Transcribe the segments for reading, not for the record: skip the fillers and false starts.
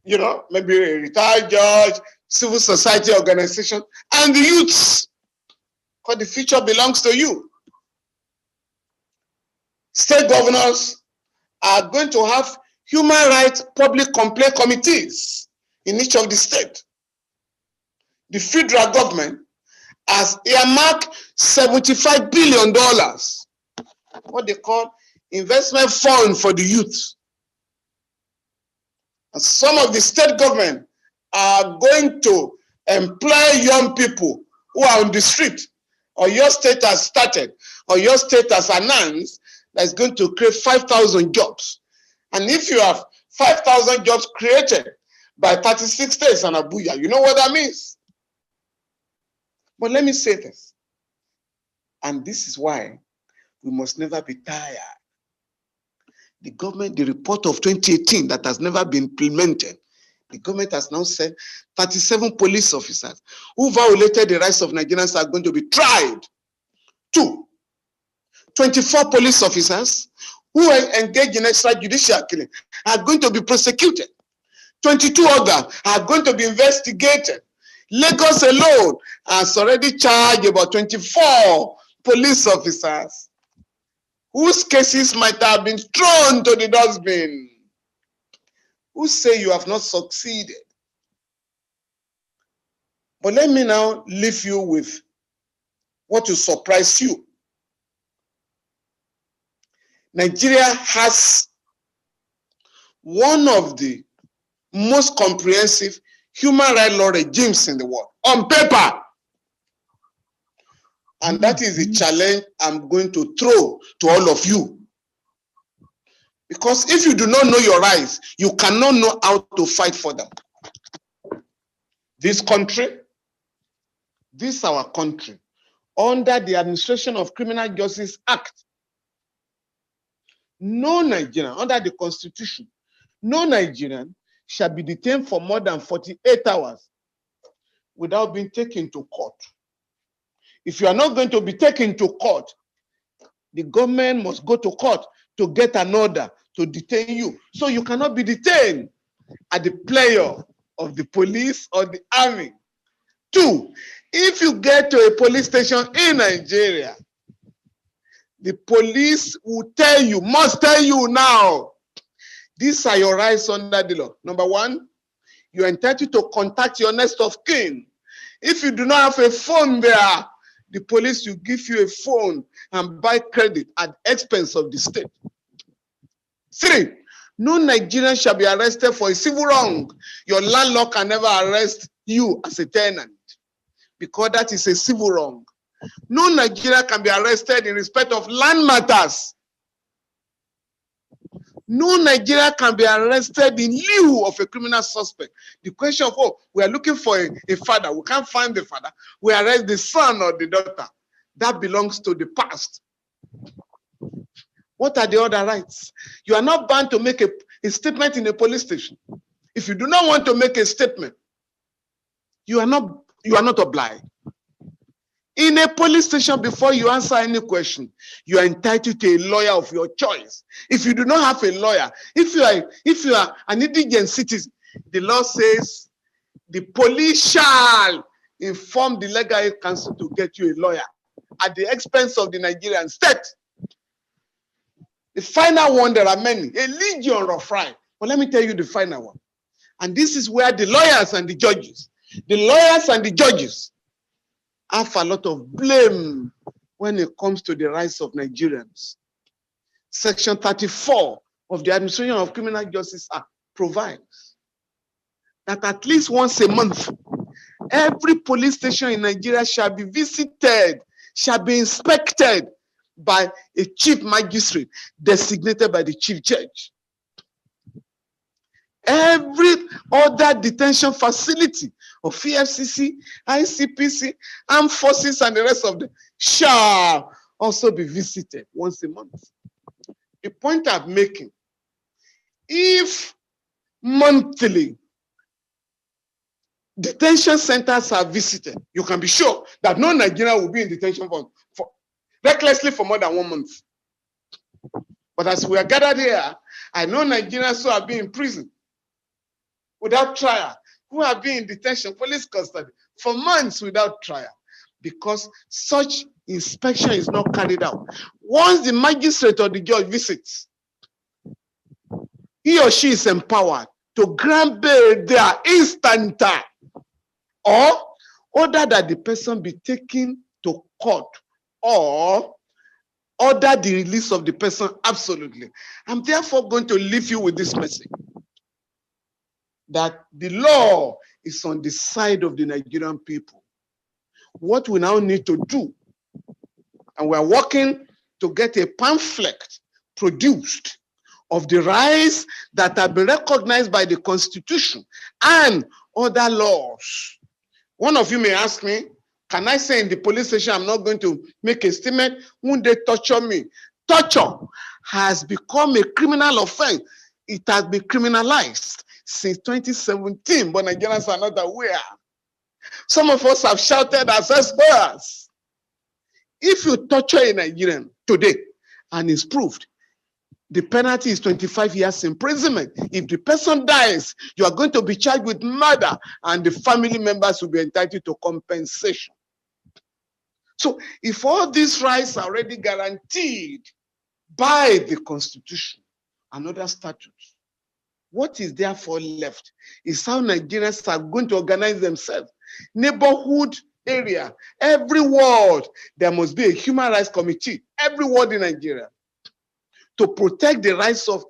you know, maybe a retired judge, civil society organization, and the youths, because the future belongs to you. State governors are going to have human rights public complaint committees in each of the states. The federal government has earmarked $75 billion, what they call investment fund for the youth. And some of the state government are going to employ young people who are on the street, or your state has started, or your state has announced that it's going to create 5,000 jobs. And if you have 5,000 jobs created by 36 states and Abuja, you know what that means? But let me say this, and this is why we must never be tired. The government, the report of 2018 that has never been implemented, the government has now said 37 police officers who violated the rights of Nigerians are going to be tried. 2, 24 police officers who engage in extrajudicial killing are going to be prosecuted. 22 others are going to be investigated. Lagos alone has already charged about 24 police officers whose cases might have been thrown to the dustbin. Who say you have not succeeded? But let me now leave you with what will surprise you. Nigeria has one of the most comprehensive human rights law regimes in the world, on paper. And that is the challenge I'm going to throw to all of you. Because if you do not know your rights, you cannot know how to fight for them. This country, this our country, under the Administration of Criminal Justice Act, no Nigerian, under the Constitution, no Nigerian shall be detained for more than 48 hours without being taken to court. If you are not going to be taken to court, the government must go to court to get an order to detain you. So you cannot be detained at the pleasure of the police or the army. 2, if you get to a police station in Nigeria, the police will tell you, must tell you now, these are your rights under the law. Number 1, you are entitled to contact your next of kin. If you do not have a phone there, the police will give you a phone and buy credit at the expense of the state. 3, no Nigerian shall be arrested for a civil wrong. Your landlord can never arrest you as a tenant because that is a civil wrong. No Nigerian can be arrested in respect of land matters. No Nigerian can be arrested in lieu of a criminal suspect. The question of, oh, we are looking for a father. We can't find the father. We arrest the son or the daughter. That belongs to the past. What are the other rights? You are not bound to make a statement in a police station. If you do not want to make a statement, you are not obliged. In a police station, before you answer any question, you are entitled to a lawyer of your choice. If you do not have a lawyer, if you are an indigent citizen, the law says the police shall inform the legal aid council to get you a lawyer at the expense of the Nigerian state. The final one, there are many, a legion of right. But let me tell you the final one. And this is where the lawyers and the judges have a lot of blame when it comes to the rights of Nigerians. Section 34 of the Administration of Criminal Justice Act provides that at least once a month, every police station in Nigeria shall be visited, shall be inspected by a chief magistrate designated by the chief judge. Every other detention facility of EFCC, ICPC, armed forces, and the rest of them shall also be visited once a month. The point I'm making, if monthly detention centers are visited, you can be sure that no Nigerian will be in detention for recklessly for more than 1 month. But as we are gathered here, I know Nigerians who have been in prison, without trial, who have been in detention, police custody, for months without trial, because such inspection is not carried out. Once the magistrate or the judge visits, he or she is empowered to grant bail there instanta, or order that the person be taken to court, or order the release of the person absolutely. I'm therefore going to leave you with this message, that the law is on the side of the Nigerian people. What we now need to do, and we're working to get a pamphlet produced of the rights that have been recognized by the Constitution and other laws. One of you may ask me, can I say in the police station I'm not going to make a statement? Won't they torture me? Torture has become a criminal offense. It has been criminalized since 2017, but Nigerians are not aware. Some of us have shouted as experts. If you torture a Nigerian today and it's proved, the penalty is 25 years imprisonment. If the person dies, you are going to be charged with murder, and the family members will be entitled to compensation. So if all these rights are already guaranteed by the Constitution and other statutes, what is therefore left is how Nigerians are going to organize themselves. Neighborhood area, every ward, there must be a human rights committee, every ward in Nigeria, to protect the rights of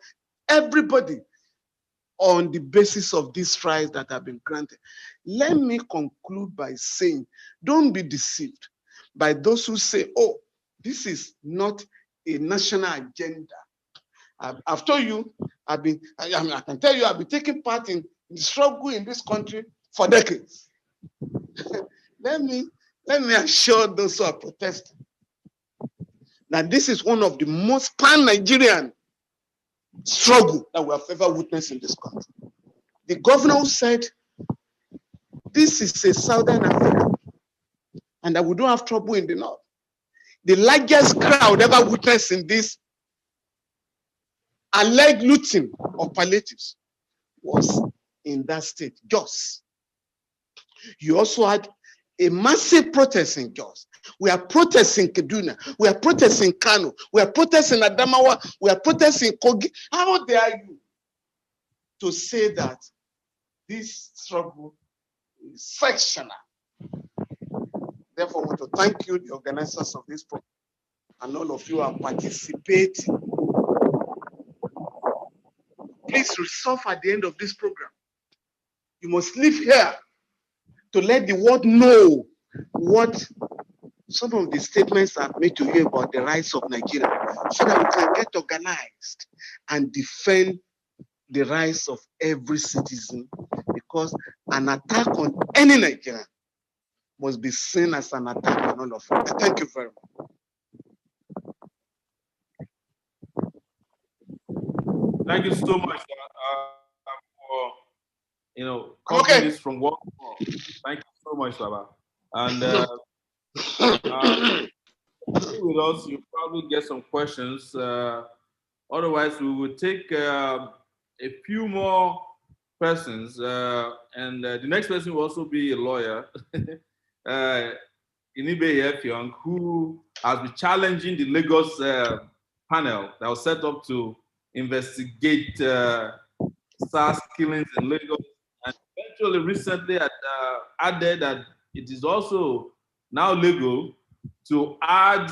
everybody on the basis of these rights that have been granted. Let me conclude by saying, don't be deceived by those who say, oh, this is not a national agenda. I've told you, I can tell you, I've been taking part in the struggle in this country for decades. Let me assure those who are protesting that this is one of the most pan-Nigerian struggle that we have ever witnessed in this country. The governor said, this is a Southern Africa, and that we don't have trouble in the North. The largest crowd ever witnessed in this alleged looting of palliatives was in that state, Jos. You also had a massive protest in Jos. We are protesting Kaduna. We are protesting Kano. We are protesting Adamawa. We are protesting Kogi. How dare you to say that this struggle is sectional? Therefore, I want to thank you, the organizers of this program, and all of you are participating. Please resolve at the end of this program. You must leave here to let the world know what some of the statements I've made to you about the rights of Nigeria, so that we can get organized and defend the rights of every citizen, because an attack on any Nigerian must be seen as an attack on all of us. Thank you very much. Thank you so much for covering this from work. Thank you so much, Baba. And with us, you probably get some questions. Otherwise, we will take a few more persons, and the next person will also be a lawyer, Inibe Effiong, who has been challenging the Lagos panel that was set up to investigate SARS killings in Lagos, and eventually recently added that it is also now legal to add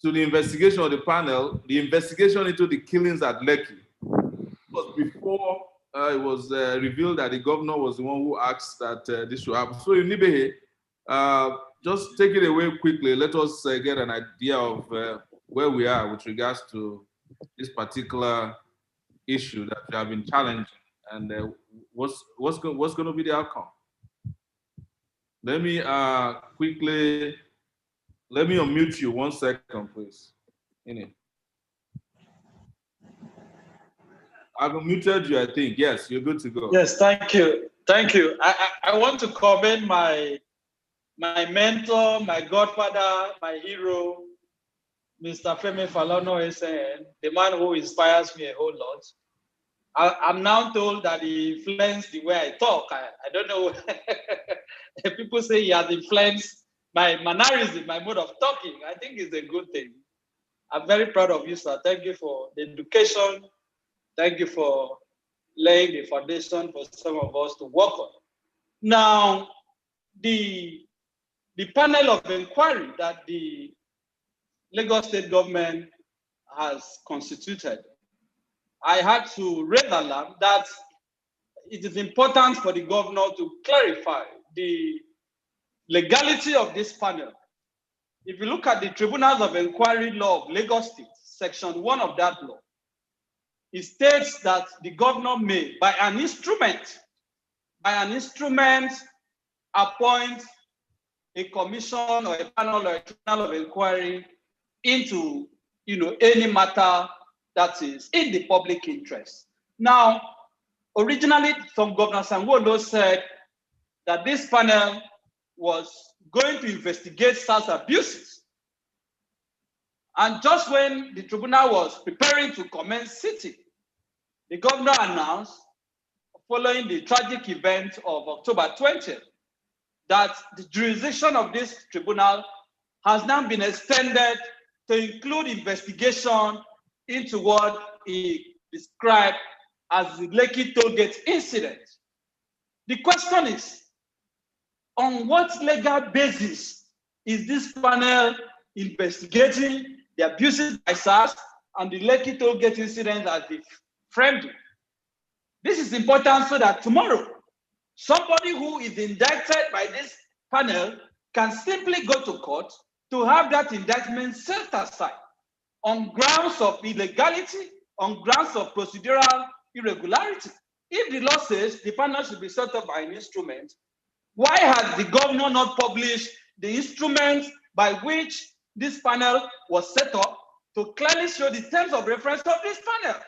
to the investigation of the panel, the investigation into the killings at Lekki. Because before it was revealed that the governor was the one who asked that this should happen. So Inibehe, just take it away quickly. Let us get an idea of where we are with regards to this particular issue that you have been challenging, and what's going to be the outcome. Let me quickly, let me unmute you 1 second, please. I've unmuted you, I think. Yes, you're good to go. Yes, thank you. Thank you. I want to commend my mentor, my godfather, my hero, Mr. Femi Falana, the man who inspires me a whole lot. I'm now told that he influenced the way I talk. I don't know. People say he has influenced my mannerism, my mode of talking. I think it's a good thing. I'm very proud of you, sir. Thank you for the education. Thank you for laying the foundation for some of us to work on. Now, the panel of inquiry that the Lagos State government has constituted, I had to raise alarm that it is important for the governor to clarify the legality of this panel. If you look at the Tribunals of Inquiry law of Lagos State, section 1 of that law, it states that the governor may, by an instrument, appoint a commission or a panel or a tribunal of inquiry into any matter that is in the public interest. Now, originally, some Governor Sanwo-Olu said that this panel was going to investigate SARS abuses. And just when the tribunal was preparing to commence sitting, the governor announced, following the tragic event of October 20th, that the jurisdiction of this tribunal has now been extended to include investigation into what he described as the Lekki Tollgate incident. The question is, on what legal basis is this panel investigating the abuses by SARS and the Lekki Tollgate incident as they framed it? This is important so that tomorrow, somebody who is indicted by this panel can simply go to court to have that indictment set aside on grounds of illegality, on grounds of procedural irregularity. If the law says the panel should be set up by an instrument, why has the governor not published the instrument by which this panel was set up to clearly show the terms of reference of this panel?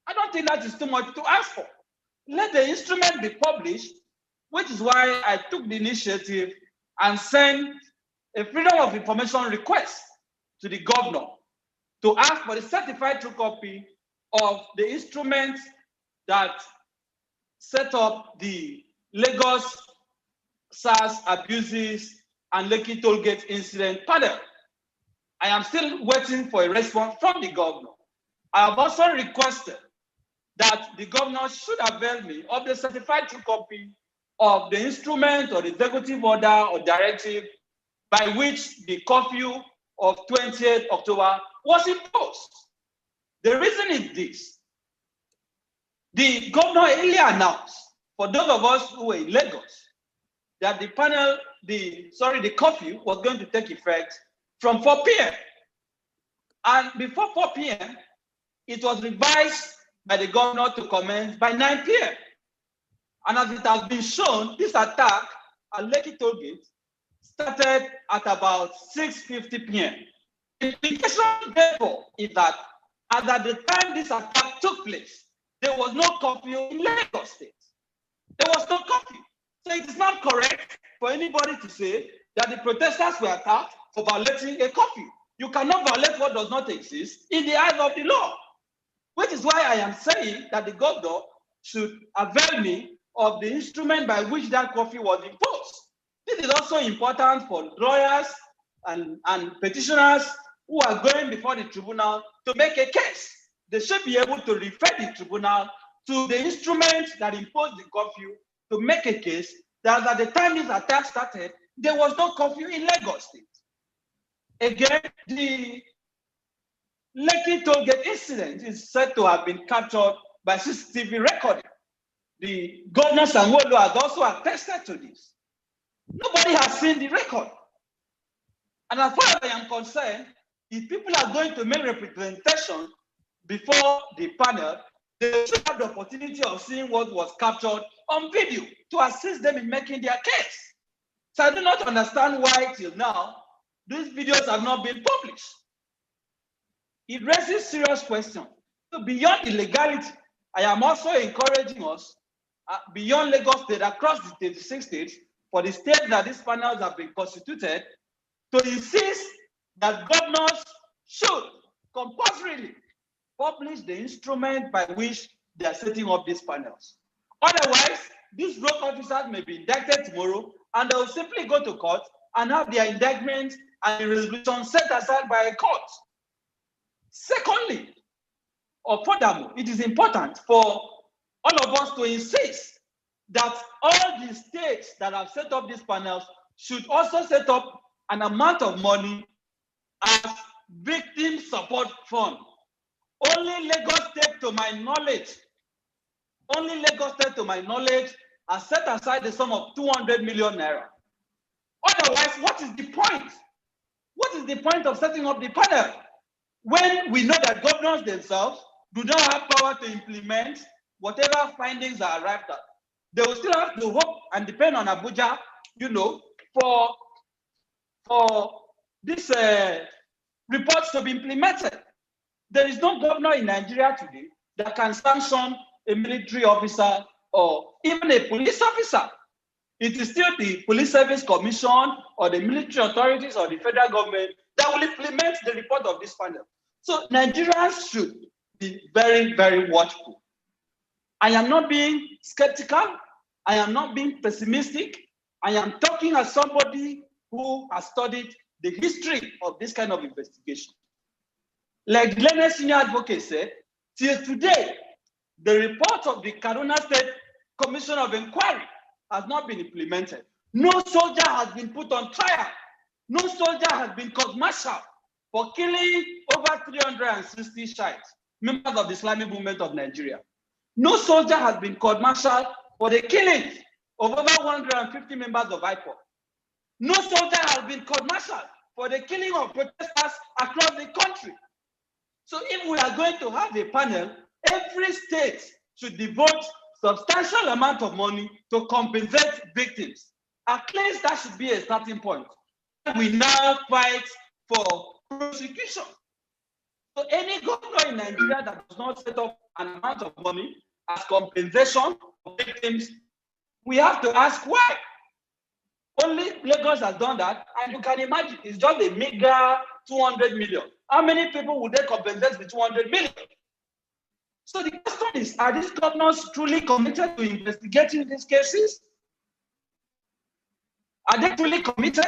I don't think that is too much to ask for. Let the instrument be published, which is why I took the initiative and sent a freedom of information request to the governor to ask for the certified true copy of the instrument that set up the Lagos SARS abuses and Lekki Tollgate incident panel. I am still waiting for a response from the governor. I have also requested that the governor should avail me of the certified true copy of the instrument or the executive order or directive by which the curfew of 20th October was imposed. The reason is this. The governor earlier announced, for those of us who were in Lagos, that the curfew was going to take effect from 4 p.m. And before 4 p.m., it was revised by the governor to commence by 9 p.m. And as it has been shown, this attack at Lekki Tollgate started at about 6:50 p.m. The implication, therefore, is that as at the time this attack took place, there was no curfew in Lagos State. There was no curfew. So it is not correct for anybody to say that the protesters were attacked for violating a curfew. You cannot violate what does not exist in the eyes of the law, which is why I am saying that the governor should avail me of the instrument by which that curfew was imposed. This is also important for lawyers and petitioners who are going before the tribunal to make a case. They should be able to refer the tribunal to the instrument that imposed the curfew to make a case that at the time this attack started, there was no curfew in Lagos State. Again, the Lekki Tollgate incident is said to have been captured by CCTV recording. The governor Sanwo-Olu has also attested to this. Nobody has seen the record. And as far as I am concerned, if people are going to make representation before the panel, they should have the opportunity of seeing what was captured on video to assist them in making their case. So I do not understand why till now these videos have not been published. It raises serious questions. So beyond the legality, I am also encouraging us, beyond Lagos State, across the 36 states, for the states that these panels have been constituted, to insist that governors should compulsorily publish the instrument by which they are setting up these panels. Otherwise, these rogue officers may be indicted tomorrow, and they will simply go to court and have their indictment and the resolution set aside by a court. Secondly, or furthermore, it is important for all of us to insist that all the states that have set up these panels should also set up an amount of money as victim support fund. Only Lagos State, to my knowledge, has set aside the sum of 200 million naira. Otherwise, what is the point? What is the point of setting up the panel when we know that governors themselves do not have power to implement whatever findings are arrived at? They will still have to hope and depend on Abuja, for this reports to be implemented. There is no governor in Nigeria today that can sanction a military officer or even a police officer. It is still the Police Service Commission or the military authorities or the federal government that will implement the report of this panel. So Nigerians should be very, very watchful. I am not being skeptical. I am not being pessimistic. I am talking as somebody who has studied the history of this kind of investigation. Like Leonard Senior Advocate said, till today, the report of the Kaduna State Commission of Inquiry has not been implemented. No soldier has been put on trial. No soldier has been court-martialed for killing over 360 Shiites, members of the Islamic movement of Nigeria. No soldier has been court-martialed for the killing of over 150 members of IPOB. No soldier has been court-martialed for the killing of protesters across the country. So if we are going to have a panel, every state should devote substantial amount of money to compensate victims. At least that should be a starting point. We now fight for prosecution. So any governor in Nigeria that does not set up an amount of money as compensation for victims, we have to ask why. Only Lagos has done that, and you can imagine it's just a meager 200 million. How many people would they compensate with 200 million? So the question is, are these governors truly committed to investigating these cases? Are they truly committed?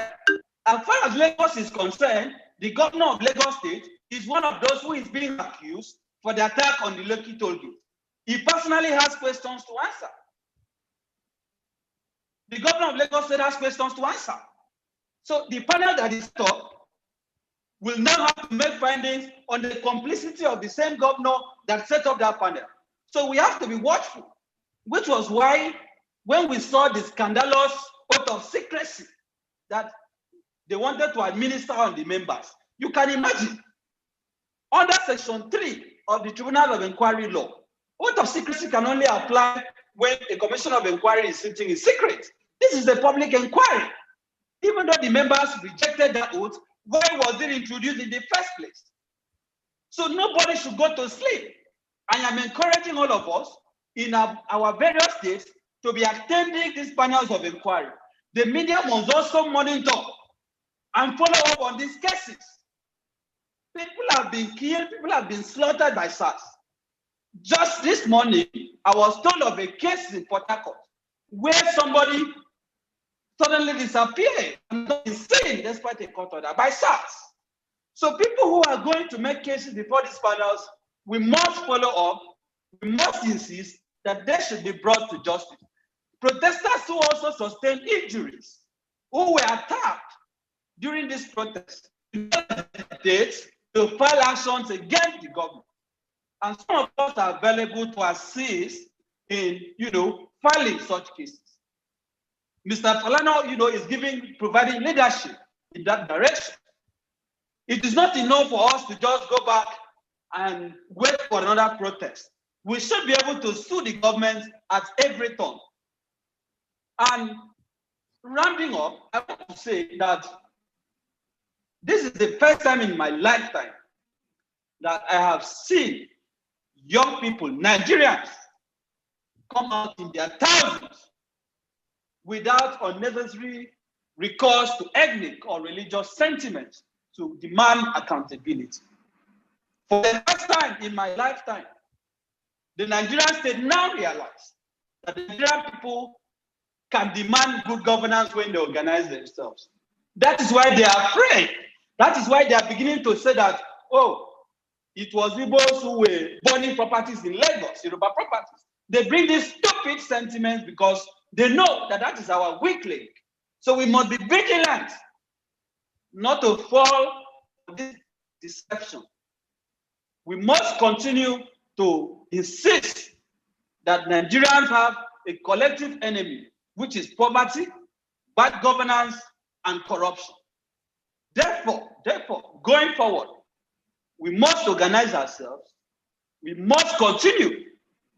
As far as Lagos is concerned, the governor of Lagos State is one of those who is being accused for the attack on the Lekki toll gate. He personally has questions to answer. The governor of Lagos State has questions to answer. So the panel that is up will now have to make findings on the complicity of the same governor that set up that panel. So we have to be watchful, which was why when we saw the scandalous oath of secrecy that they wanted to administer on the members, you can imagine, under Section 3 of the Tribunal of Inquiry law, oath of secrecy can only apply when a commission of inquiry is sitting in secret. This is a public inquiry. Even though the members rejected that oath, why was it introduced in the first place? So nobody should go to sleep. I am encouraging all of us in our various states to be attending these panels of inquiry. The media must also monitor and follow up on these cases. People have been killed, people have been slaughtered by SARS. Just this morning, I was told of a case in Port Harcourt where somebody suddenly disappeared and not been seen despite a court order by SARS. So people who are going to make cases before these panels, we must follow up, we must insist that they should be brought to justice. Protesters who also sustained injuries, who were attacked during this protest, dates to file actions against the government. And some of us are available to assist in, filing such cases. Mr. Falana, is providing leadership in that direction. It is not enough for us to just go back and wait for another protest. We should be able to sue the government at every turn. And rounding up, I want to say that this is the first time in my lifetime that I have seen young people, Nigerians, come out in their thousands without unnecessary recourse to ethnic or religious sentiments to demand accountability. For the first time in my lifetime, The Nigerian state now realize that the Nigerian people can demand good governance when they organize themselves. That is why they are afraid. That is why they are beginning to say that, oh, it was Igbos who were burning properties in Lagos, Yoruba properties. They bring these stupid sentiments because they know that that is our weak link. So we must be vigilant not to fall for this deception. We must continue to insist that Nigerians have a collective enemy, which is poverty, bad governance, and corruption. Therefore, going forward, we must organize ourselves. We must continue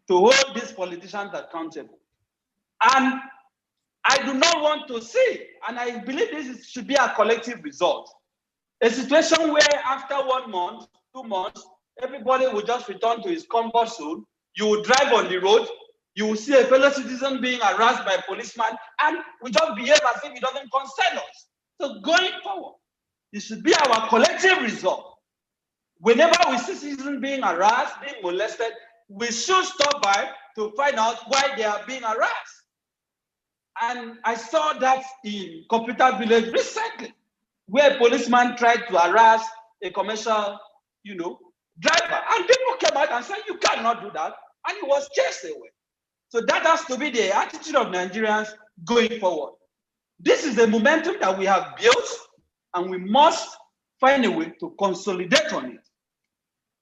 to hold these politicians accountable. And I do not want to see, and I believe this should be a collective result, a situation where after 1 month, 2 months, everybody will just return to his comfort zone. You will drive on the road, you will see a fellow citizen being harassed by a policeman, and we just behave as if it doesn't concern us. So going forward, it should be our collective resolve. Whenever we see citizens being harassed, being molested, we should stop by to find out why they are being harassed. And I saw that in Computer Village recently, where a policeman tried to harass a commercial, driver. And people came out and said, you cannot do that. And he was chased away. So that has to be the attitude of Nigerians going forward. This is the momentum that we have built, and we must find a way to consolidate on it.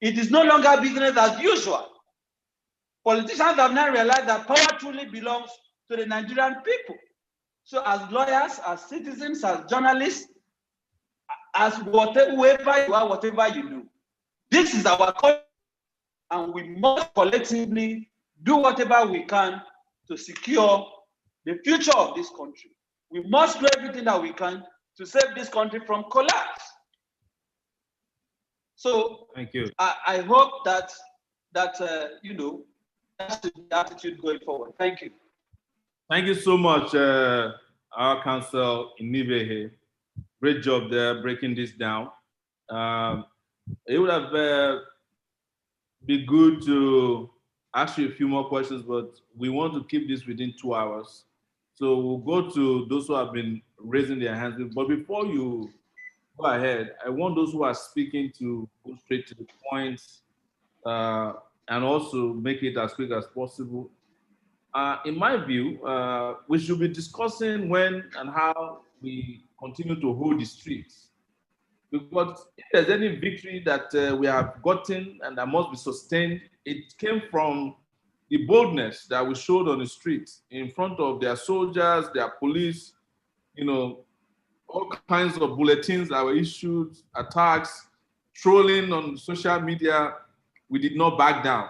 It is no longer business as usual. Politicians have now realized that power truly belongs to the Nigerian people. So as lawyers, as citizens, as journalists, as whoever you are, whatever you do, this is our country, and we must collectively do whatever we can to secure the future of this country. We must do everything that we can to save this country from collapse. So thank you. I hope that that's the attitude going forward. Thank you. Thank you so much, our counsel Inibehe. Great job there breaking this down. It would have been good to ask you a few more questions, but we want to keep this within 2 hours. So we'll go to those who have been raising their hands. But before you go ahead, I want those who are speaking to go straight to the point and also make it as quick as possible. In my view, we should be discussing when and how we continue to hold the streets. Because if there's any victory that we have gotten and that must be sustained, it came from the boldness that we showed on the streets in front of their soldiers, their police, all kinds of bulletins that were issued, attacks, trolling on social media. We did not back down.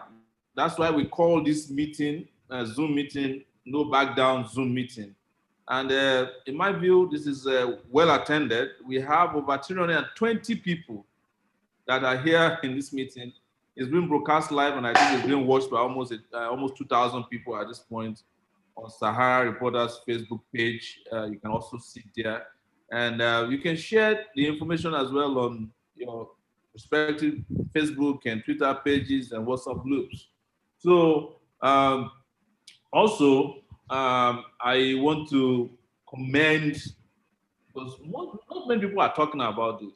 That's why we call this meeting, Zoom meeting, no back down Zoom meeting. And in my view, this is well attended. We have over 320 people that are here in this meeting. It's been broadcast live, and I think it's been watched by almost 2,000 people at this point on Sahara Reporters Facebook page. You can also see there. And you can share the information as well on your respective Facebook and Twitter pages and WhatsApp groups. So also, I want to commend, because not many people are talking about this.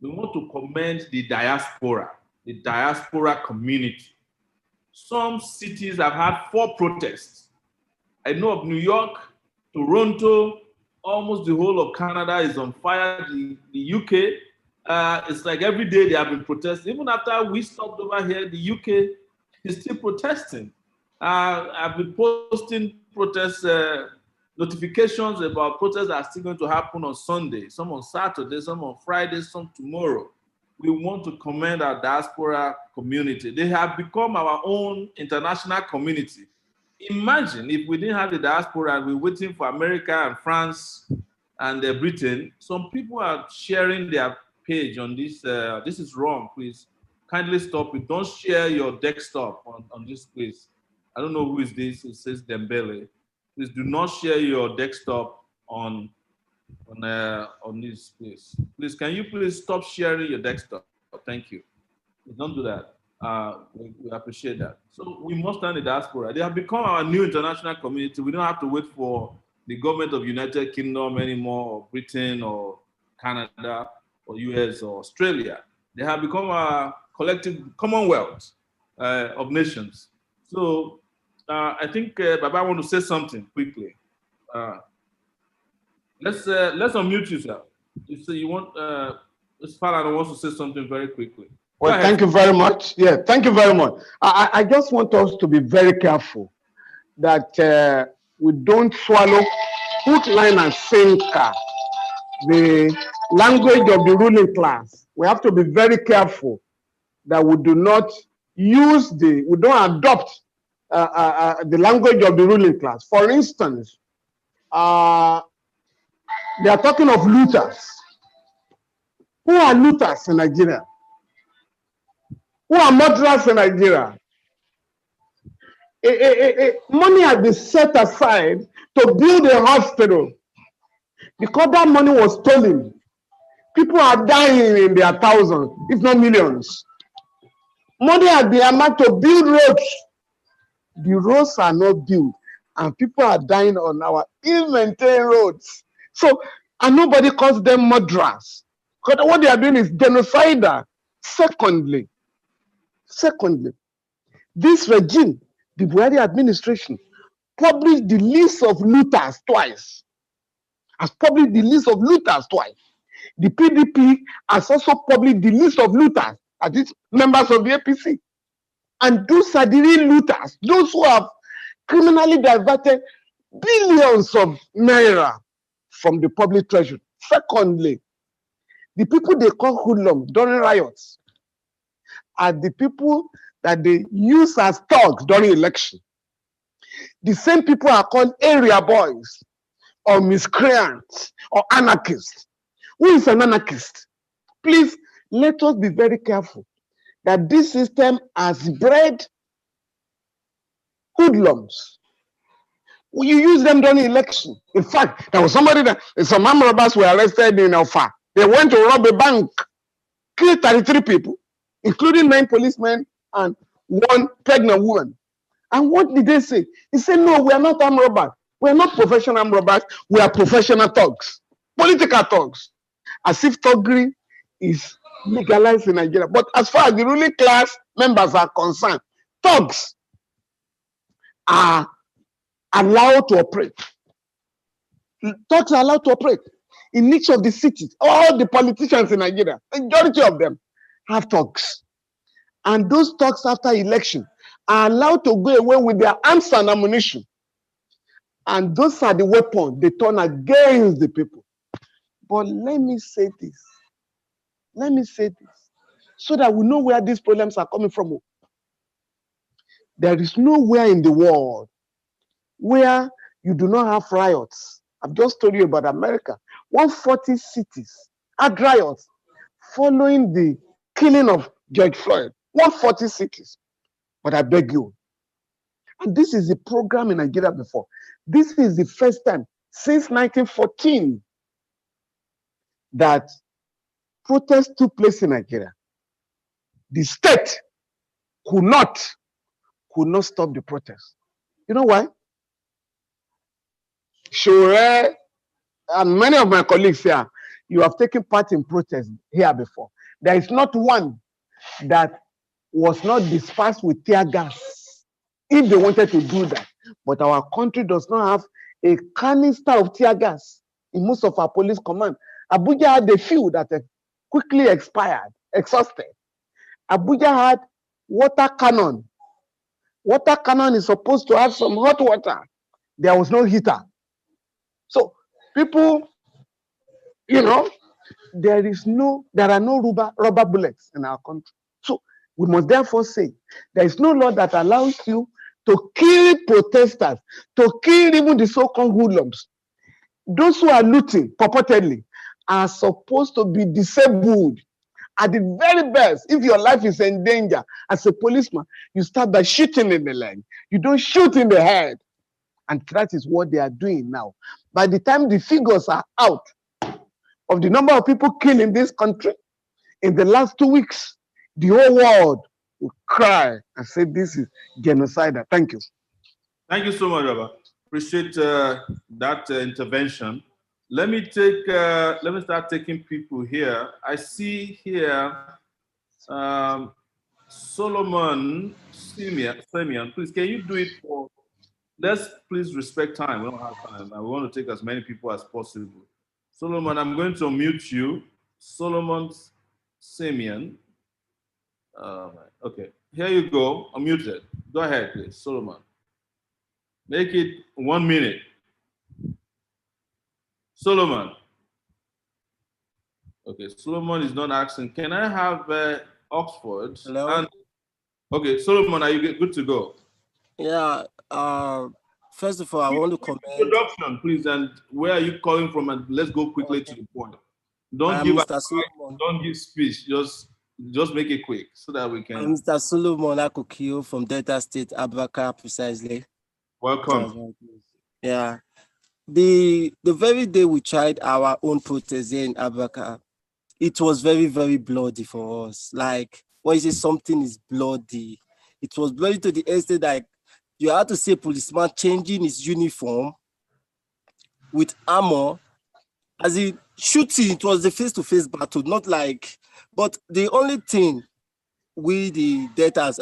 We want to commend the diaspora community. Some cities have had 4 protests. I know of New York, Toronto, almost the whole of Canada is on fire. The UK, it's like every day they have been protesting. Even after we stopped over here, the UK is still protesting. I've been posting protest notifications about protests that are still going to happen on Sunday, some on Saturday, some on Friday, some tomorrow. We want to commend our diaspora community. They have become our own international community. Imagine if we didn't have the diaspora and we're waiting for America and France and Britain. Some people are sharing their page on this. This is wrong, please. Kindly stop it. Don't share your desktop on this place. I don't know who is this. It says Dembele. Please do not share your desktop on this place. Please, can you please stop sharing your desktop? Thank you. Please don't do that. We appreciate that. So we must thank the diaspora. They have become our new international community. We don't have to wait for the government of United Kingdom anymore, or Britain, or Canada, or US, or Australia. They have become our collective commonwealth of nations. So I think Baba want to say something quickly. Let's unmute yourself. You say you want. Ms. Falana wants to say something very quickly. Well, thank you very much. Yeah, thank you very much. I just want us to be very careful that we don't swallow hook, line, and sinker the language of the ruling class. We have to be very careful that we do not we don't adopt the language of the ruling class. For instance, they are talking of looters. Who are looters in Nigeria? Who are murderers in Nigeria? Money has been set aside to build a hospital because that money was stolen. People are dying in their thousands, if not millions. Money has been earmarked to build roads. The roads are not built, and people are dying on our ill-maintained roads. So, and nobody calls them murderers. Because what they are doing is genocidal. Secondly, this regime, the Buhari administration, published the list of looters twice. Has published the list of looters twice. The PDP has also published the list of looters, as its members of the APC. And those are the real looters, those who have criminally diverted billions of naira from the public treasury. Secondly, the people they call hoodlums during riots are the people that they use as thugs during election. The same people are called area boys or miscreants or anarchists. Who is an anarchist? Please, let us be very careful that this system has bred hoodlums. You use them during election. In fact, there was somebody that some armed robbers were arrested in Alpha. They went to rob a bank, killed 33 people, including 9 policemen and 1 pregnant woman. And what did they say? He said, no, we are not armed robbers. We are not professional armed robbers. We are professional thugs, political thugs. As if thuggery is legalized in Nigeria. But as far as the ruling class members are concerned, thugs are allowed to operate. Thugs are allowed to operate in each of the cities. All the politicians in Nigeria, majority of them, have thugs. And those thugs after election are allowed to go away with their arms and ammunition. And those are the weapons they turn against the people. But let me say this. So that we know where these problems are coming from. There is nowhere in the world where you do not have riots. I've just told you about America. 140 cities had riots following the killing of George Floyd. 140 cities. But I beg you, and this is the program in Nigeria before. This is the first time since 1914 that protests took place in Nigeria. The state could not stop the protest. You know why? Sure, and many of my colleagues here, you have taken part in protests here before. There is not one that was not dispersed with tear gas if they wanted to do that. But our country does not have a canister of tear gas in most of our police command. Abuja had a few that quickly exhausted. Abuja had water cannon. Water cannon is supposed to have some hot water. There was no heater. So people, there are no rubber bullets in our country. So we must therefore say there is no law that allows you to kill protesters, to kill even the so-called hoodlums. Those who are looting purportedly are supposed to be disabled. At the very best, if your life is in danger as a policeman, you start by shooting in the leg. You don't shoot in the head. And that is what they are doing now. By the time the figures are out of the number of people killed in this country in the last 2 weeks, the whole world will cry and say this is genocidal. Thank you. Thank you so much, Baba. Appreciate that intervention. Let me start taking people here. I see here Solomon Simeon. Please, can you do it for? Let's please respect time. We don't have time. I want to take as many people as possible. Solomon, I'm going to unmute you. Solomon Simeon. Okay, here you go. Unmuted. Go ahead, please, Solomon. Make it 1 minute. Solomon. Okay, Solomon is not asking. Can I have Oxford? Hello. And, okay, Solomon, are you good to go? Yeah. First of all, I want to comment. Introduction, please, and where are you calling from? And let's go quickly to the point. Don't give Mr. Solomon. Don't give speech. Just make it quick so that we can. Mr. Solomon Akokio from Delta State, Abaka, precisely. Welcome. Yeah. The very day we tried our own protest here in Abaka, it was very, very bloody for us. Like, when you say something is bloody, it was bloody to the extent that you had to see a policeman changing his uniform with armor, as in shooting. It was a face-to-face battle, not like, but the only thing we, the debtors,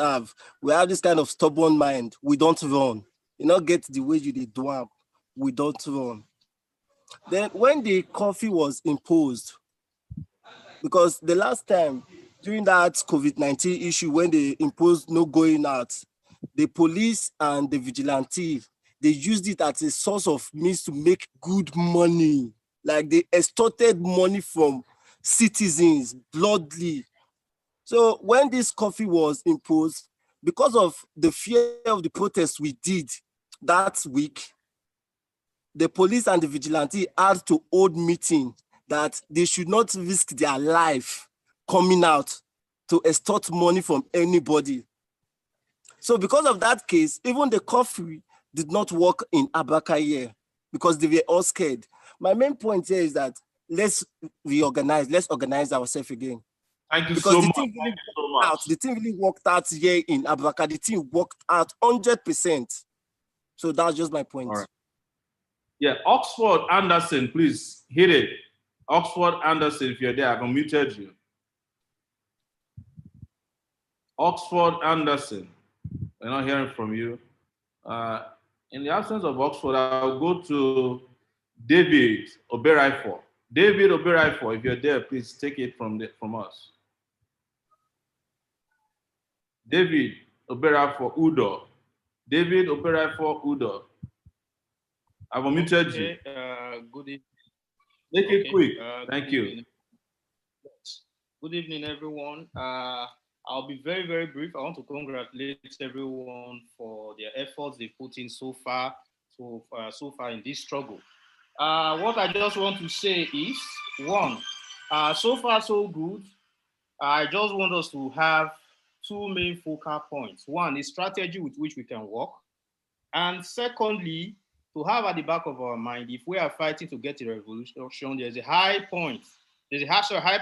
we have this kind of stubborn mind. We don't run. You know, get the way you did do, we don't run. Then when the curfew was imposed, because the last time during that COVID-19 issue, when they imposed no going out, the police and the vigilante, they used it as a source of means to make good money. Like they extorted money from citizens bloodily. So when this curfew was imposed, because of the fear of the protest we did that week, the police and the vigilante had to hold meeting that they should not risk their life coming out to extort money from anybody. So because of that case, even the curfew did not work in Abaka here because they were all scared. My main point here is that let's reorganize, let's organize ourselves again. Thank you because so the much. thing really worked out. The thing really worked out here in Abaka. The thing worked out 100%. So that's just my point. All right. Yeah, Oxford Anderson, please hit it. Oxford Anderson, if you're there, I've unmuted you. Oxford Anderson, we're not hearing from you. In the absence of Oxford, I'll go to David Oberaifor. David Oberaifor, if you're there, please take it from us. David Oberaifor Udo. David Oberaifor Udo. I've unmuted you. Good evening. Make it quick. Thank you. Evening. Good evening, everyone. I'll be very, very brief. I want to congratulate everyone for their efforts they put in so far in this struggle. What I just want to say is, one, so far so good. I just want us to have two main focal points. One is strategy with which we can work. And secondly, to have at the back of our mind, if we are fighting to get a revolution, there's a high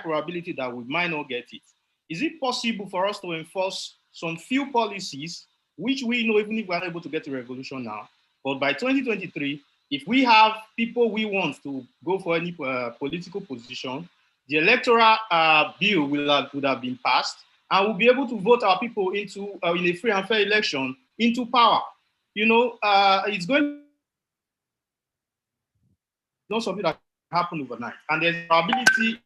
probability that we might not get it. Is it possible for us to enforce some few policies, which we know even if we're unable to get a revolution now, but by 2023, if we have people we want to go for any political position, the electoral bill would have been passed, and we'll be able to vote our people into, in a free and fair election, into power. You know, it's going not something that happen overnight, and there's probability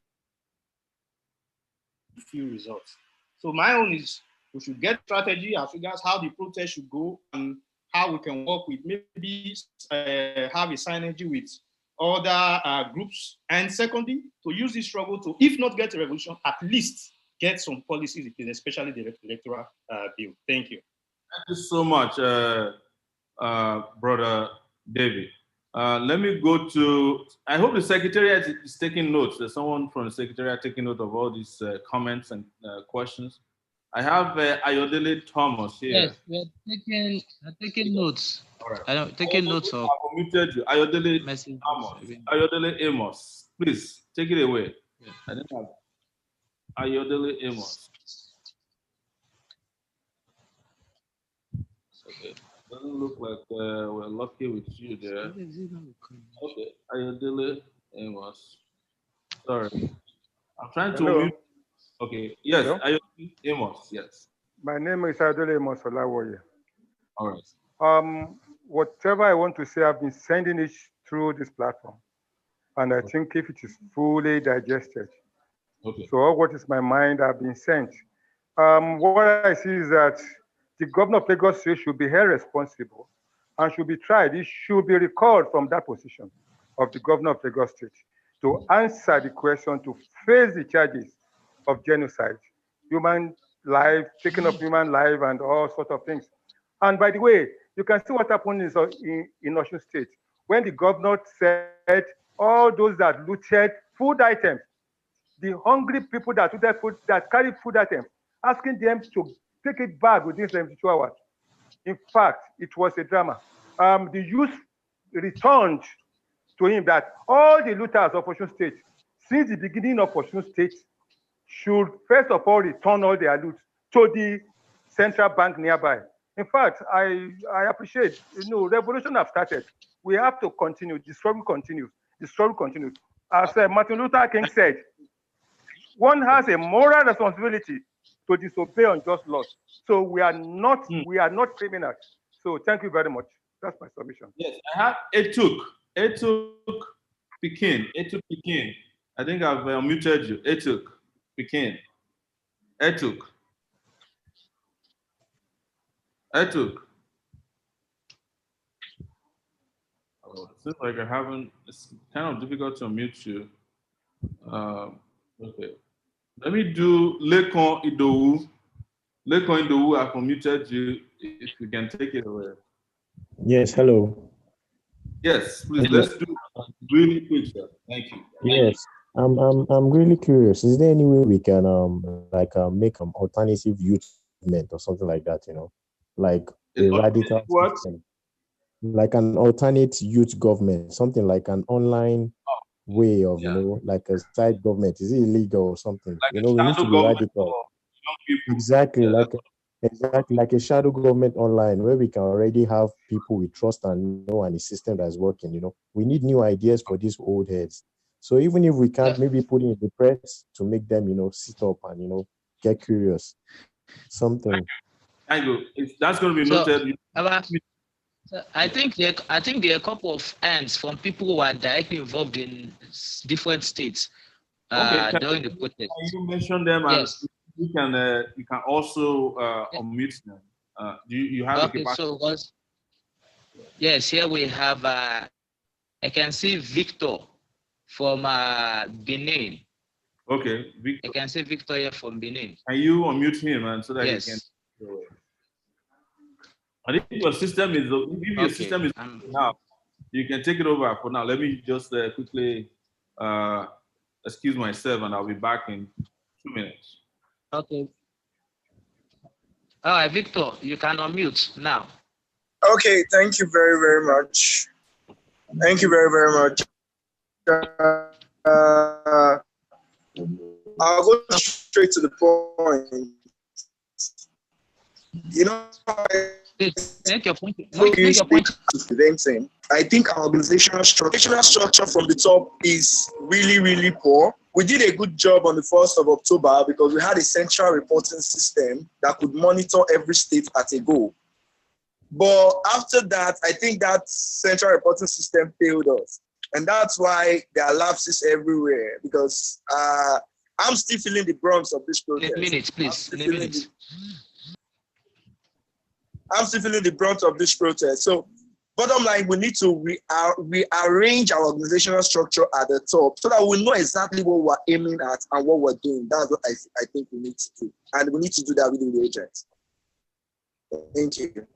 few results. So my own is we should get strategy as regards how the protest should go and how we can work with maybe have a synergy with other groups. And secondly, to use this struggle to, if not get a revolution, at least get some policies, especially the electoral bill. Thank you. Thank you so much, Brother David. Let me go to, I hope the Secretariat is taking notes. There's someone from the Secretariat taking note of all these comments and questions. I have Ayodele Thomas here. Yes, we're taking notes. All right. I'm taking notes of. I've omitted you. Ayodele Thomas. Ayodele Amos. Please, take it away. Yeah. I didn't have Ayodele Amos. Doesn't look like we're lucky with you there. Okay, Ayodele Amos. Sorry, I'm trying to Hello. mute. Okay, yes, Hello. Ayodele Amos. Yes. My name is Adole Mosolawoye. All right. Whatever I want to say, I've been sending it through this platform. And I think if it is fully digested, Okay. so all what is my mind have been sent. What I see is that the governor of Lagos State should be held responsible and should be tried. He should be recalled from that position of the governor of Lagos State to answer the question, to face the charges of genocide, human life, taking of human life, and all sorts of things. And by the way, you can see what happened in Osun State when the governor said all those that looted food items, the hungry people that looted food, that carried food items, asking them to take it back within 72 hours. In fact, it was a drama. The youth returned to him that all the looters of Osun State, since the beginning of Osun State, should first of all return all their loot to the central bank nearby. In fact, I appreciate, revolution have started. We have to continue. The struggle continues. The struggle continues. As Martin Luther King said, one has a moral responsibility to disobey unjust laws. So we are not criminals. So thank you very much. That's my submission. Yes, I have Etuk Pekin. I think I've muted you. Etuk Pekin. Etuk. Oh, it seems like I haven't. It's kind of difficult to mute you. Okay. Let me do Lekon Idowu. Lekon Idowu, I've unmuted you. If you can take it away. Yes, hello. Yes, please. Hello. Let's do really quick, sir. Thank you. Yes, I'm really curious. Is there any way we can make alternative youth movement or something like that? Like a radical system, like an alternate youth government, something like an online way of like a side government. Is it illegal or something? Like we need to be radical. Exactly, like a shadow government online where we can already have people we trust and know and a system that's working. We need new ideas for these old heads. So even if we can't maybe put in the press to make them, sit up and get curious, something. Thank you. That's going to be noted. I think there are a couple of hands from people who are directly involved in different states during the protest. Can you mention them? Yes. And you can also unmute them. Do you have okay, so yes, here we have I can see Victor from Benin. Okay, Victor. I can see Victor here from Benin. Can you unmute him and so that he can? And if your system is now, you can take it over for now. Let me just quickly excuse myself, and I'll be back in 2 minutes. Okay. All right, Victor, you can unmute now. Okay, thank you very, very much. Thank you very, very much. I'll go straight to the point. Make your point. Preventing. I think our organizational structure from the top is really, really poor. We did a good job on the 1st of October because we had a central reporting system that could monitor every state at a go. But after that, I think that central reporting system failed us. And that's why there are lapses everywhere because I'm still feeling the brunt of this protest. In a minute, please. I'm still feeling the brunt of this protest. So bottom line, we need to rearrange our organizational structure at the top so that we know exactly what we're aiming at and what we're doing. That's what I think we need to do. And we need to do that with the agents. Thank you.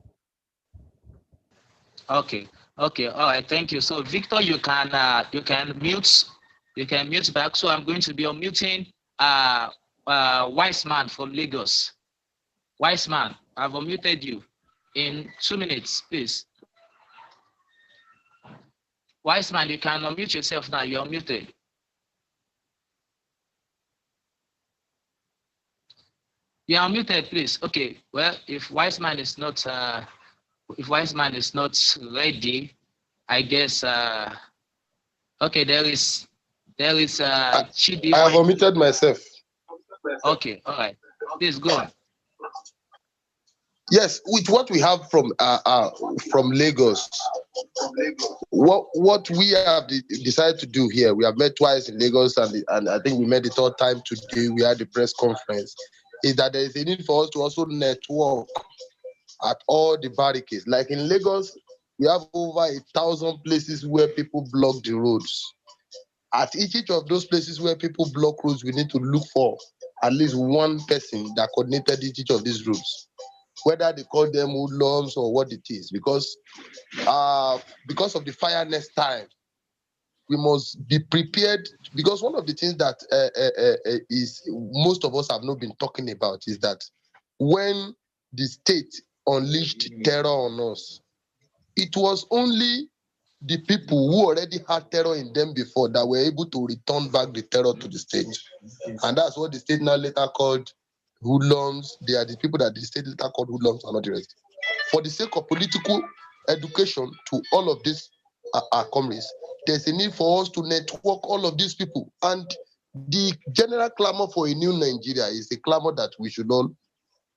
Okay. All right. Thank you. So Victor, you can mute back. So I'm going to be unmuting Wise Man from Lagos. Wise Man, I've unmuted you in 2 minutes, please. Wise Man, you can unmute yourself now. You're unmuted. You're unmuted, please. Okay. Well, if Wise Man is not if wise man is not ready, I guess okay, there is Chidi. I have omitted myself. Okay, all right. Please go on. Yes, with what we have from Lagos, what we have decided to do here, we have met twice in Lagos, and I think we met the third time today. We had the press conference. Is that there is a need for us to also network at all the barricades. Like in Lagos, we have over 1,000 places where people block the roads. At each of those places where people block roads, we need to look for at least one person that coordinated each of these roads, whether they call them hoodlums or what it is, because of the fire next time, we must be prepared. Because one of the things that is most of us have not been talking about is that when the state unleashed terror on us, it was only the people who already had terror in them before that were able to return back the terror to the state. And that's what the state now later called hoodlums. They are the people that the state later called hoodlums and not the rest. For the sake of political education to all of these comrades, there's a need for us to network all of these people. And the general clamor for a new Nigeria is a clamor that we should all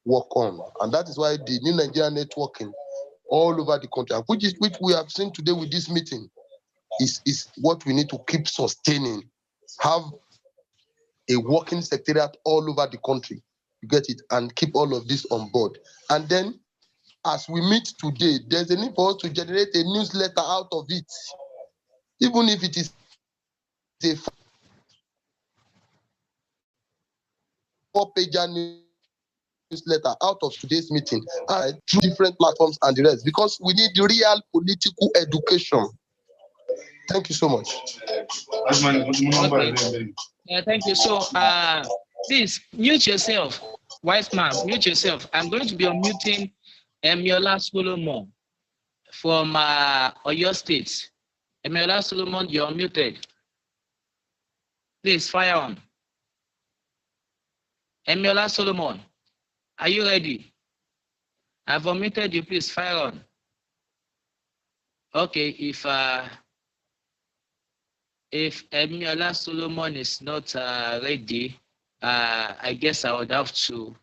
work on. And that is why the new Nigeria networking all over the country, which we have seen today with this meeting, is what we need to keep sustaining. Have a working secretariat all over the country, you get it, and keep all of this on board. And then, as we meet today, there's a need for us to generate a newsletter out of it, even if it is a 4-pager newsletter out of today's meeting, and different platforms and the rest, because we need real political education. Thank you so much. Okay. Thank you. So, please mute yourself, wise man. Mute yourself. I'm going to be unmuting Emiola Solomon from Oyo State. Emiola Solomon, you're muted. Please fire on. Emiola Solomon, are you ready? I've unmuted you. Please fire on. Okay, if Emiola Solomon is not ready, I guess I would have to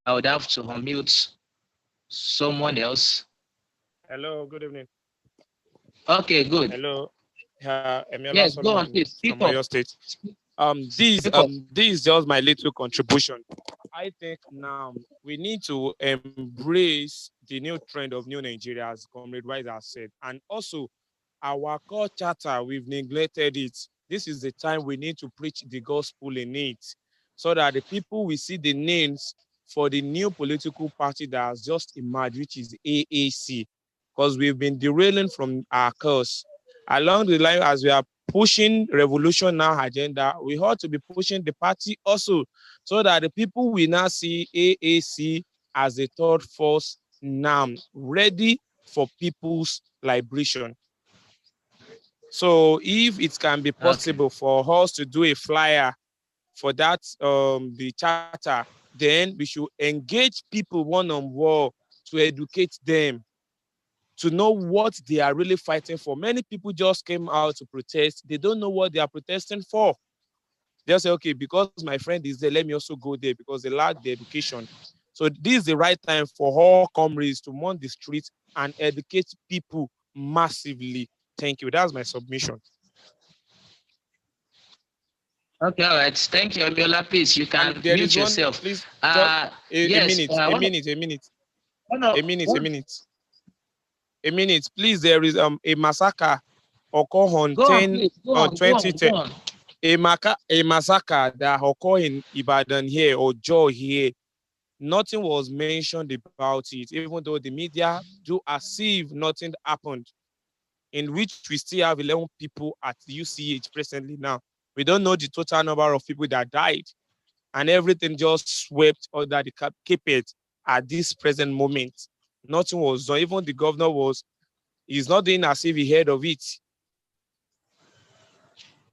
unmute someone else. Hello, good evening. Okay, good. Hello, Emiola Yes, Solomon go on, please. Speak from up. Oyo State. This is just my little contribution. I think now we need to embrace the new trend of new Nigeria, as Comrade Wise has said, and also our core charter, we've neglected it. This is the time we need to preach the gospel in it, so that the people will see the names for the new political party that has just emerged, which is AAC, because we've been derailing from our course. Along the line, as we are pushing Revolution Now agenda, we ought to be pushing the party also, so that the people will now see AAC as a third force now, ready for people's liberation. So if it can be possible for us to do a flyer for that, the charter, then we should engage people one-on-one to educate them, to know what they are really fighting for. Many people just came out to protest. They don't know what they are protesting for. They'll say, okay, because my friend is there, let me also go there, because they lack the education. So this is the right time for all comrades to mount the streets and educate people massively. Thank you. That's my submission. Okay, all right. Thank you, Emiola. Please, you can mute yourself. Please, yes, a minute. Please, there is a massacre occurred on 2010. A massacre that occurred in Ibadan here, or Joe here. Nothing was mentioned about it, even though the media do as if nothing happened, in which we still have 11 people at UCH presently now. We don't know the total number of people that died, and everything just swept under the carpet at this present moment. Nothing was done. Even the governor he's not doing as if he heard of it.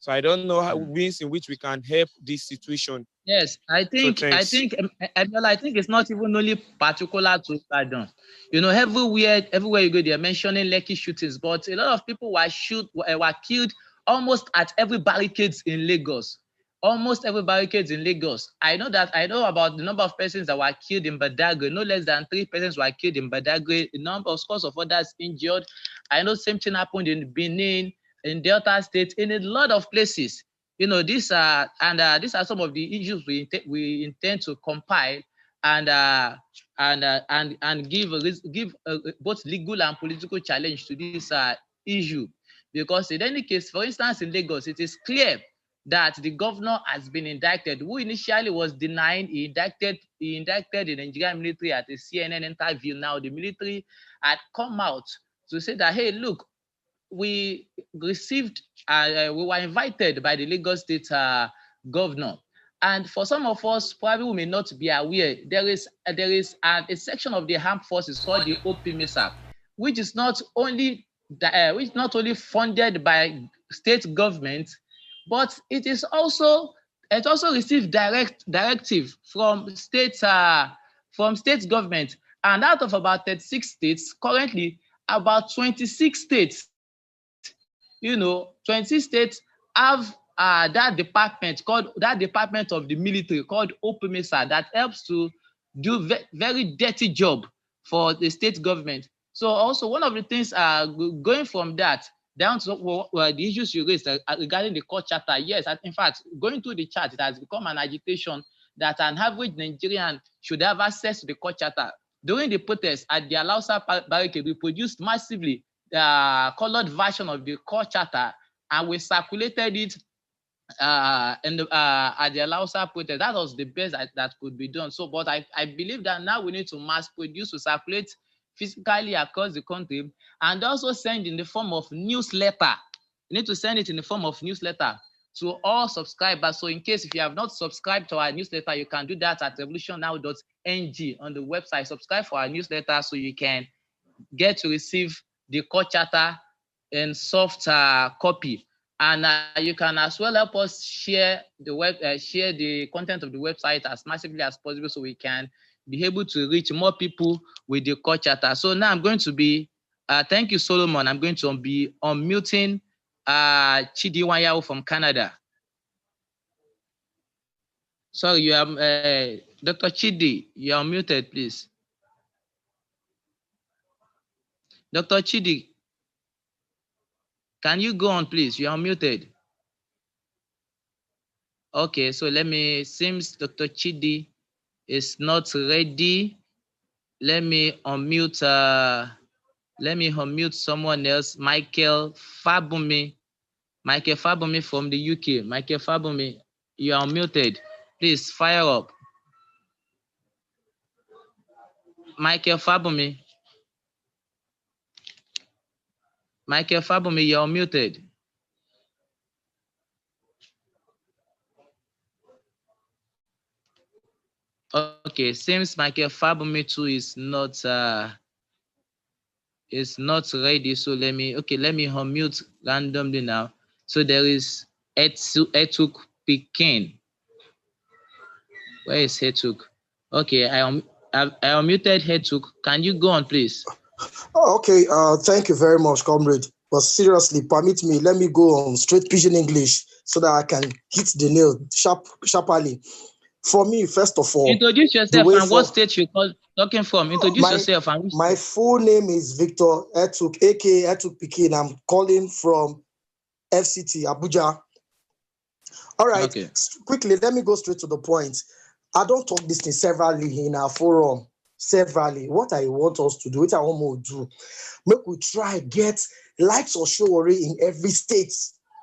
So I don't know how ways in which we can help this situation. Yes, I think it's not even only particular to Ibadan. You know, everywhere you go, they're mentioning Lekki shootings, but a lot of people were killed almost at every barricades in Lagos. Almost every barricades in Lagos. I know about the number of persons that were killed in Badagry. No less than 3 persons were killed in Badagry. A number of scores of others injured. I know same thing happened in Benin, in Delta State, in a lot of places. You know, these are some of the issues we intend to compile and give both legal and political challenge to this issue, because in any case, for instance, in Lagos, it is clear that the governor has been indicted, who initially was denying. He indicted the Nigerian military at a CNN interview. Now the military had come out to say that, hey, look, we received, we were invited by the Lagos State governor. And for some of us, probably we may not be aware, there is a section of the armed forces called the OPMISA, which is not only funded by state government, but it also received directive from state government. And out of about 36 states, currently about 26 states, 26 states have that department of the military called OPMISA that helps to do very dirty job for the state government. So also one of the things going from that down to the issues you raised regarding the court charter. Yes, in fact, going through the chart, it has become an agitation that an average Nigerian should have access to the court charter. During the protest at the Alausa barricade, we produced massively the colored version of the court charter, and we circulated it at the Alausa protest. That was the best that could be done. So, but I believe that now we need to mass produce, to circulate physically across the country, and also send in the form of newsletter. You need to send it in the form of newsletter to all subscribers. So in case if you have not subscribed to our newsletter, you can do that at revolutionnow.ng on the website. Subscribe for our newsletter so you can get to receive the court charter in soft copy. And you can as well help us share the content of the website as massively as possible, so we can be able to reach more people with the court charter. So now I'm going to be, thank you, Solomon. I'm going to be unmuting Chidi Wanyao from Canada. Sorry, you are Dr. Chidi, you are muted, please. Dr. Chidi, can you go on, please? You are muted. Okay, so seems Dr. Chidi is not ready. Let me unmute someone else. Michael Fabumi from the UK. Michael Fabumi, you are unmuted. Please fire up. Michael Fabumi, you are unmuted. Okay, seems Michael Fabumi too is not ready. So let me unmute randomly now. So there is Etuk Pikin. Where is Etuk? Okay, I unmuted Etuk. Can you go on, please? Okay, thank you very much, comrade. But seriously, permit me, let me go on straight pidgin English so that I can hit the nail sharply. For me, first of all, introduce yourself and what state you call talking from. Introduce yourself and my full name is Victor Etuk, aka Etuk Pikin. I'm calling from FCT Abuja. All right, okay. Quickly, let me go straight to the point. I don't talk this thing severally in our forum. Severally, what I want us to do, what I want to do, make we try get lights or showery in every state.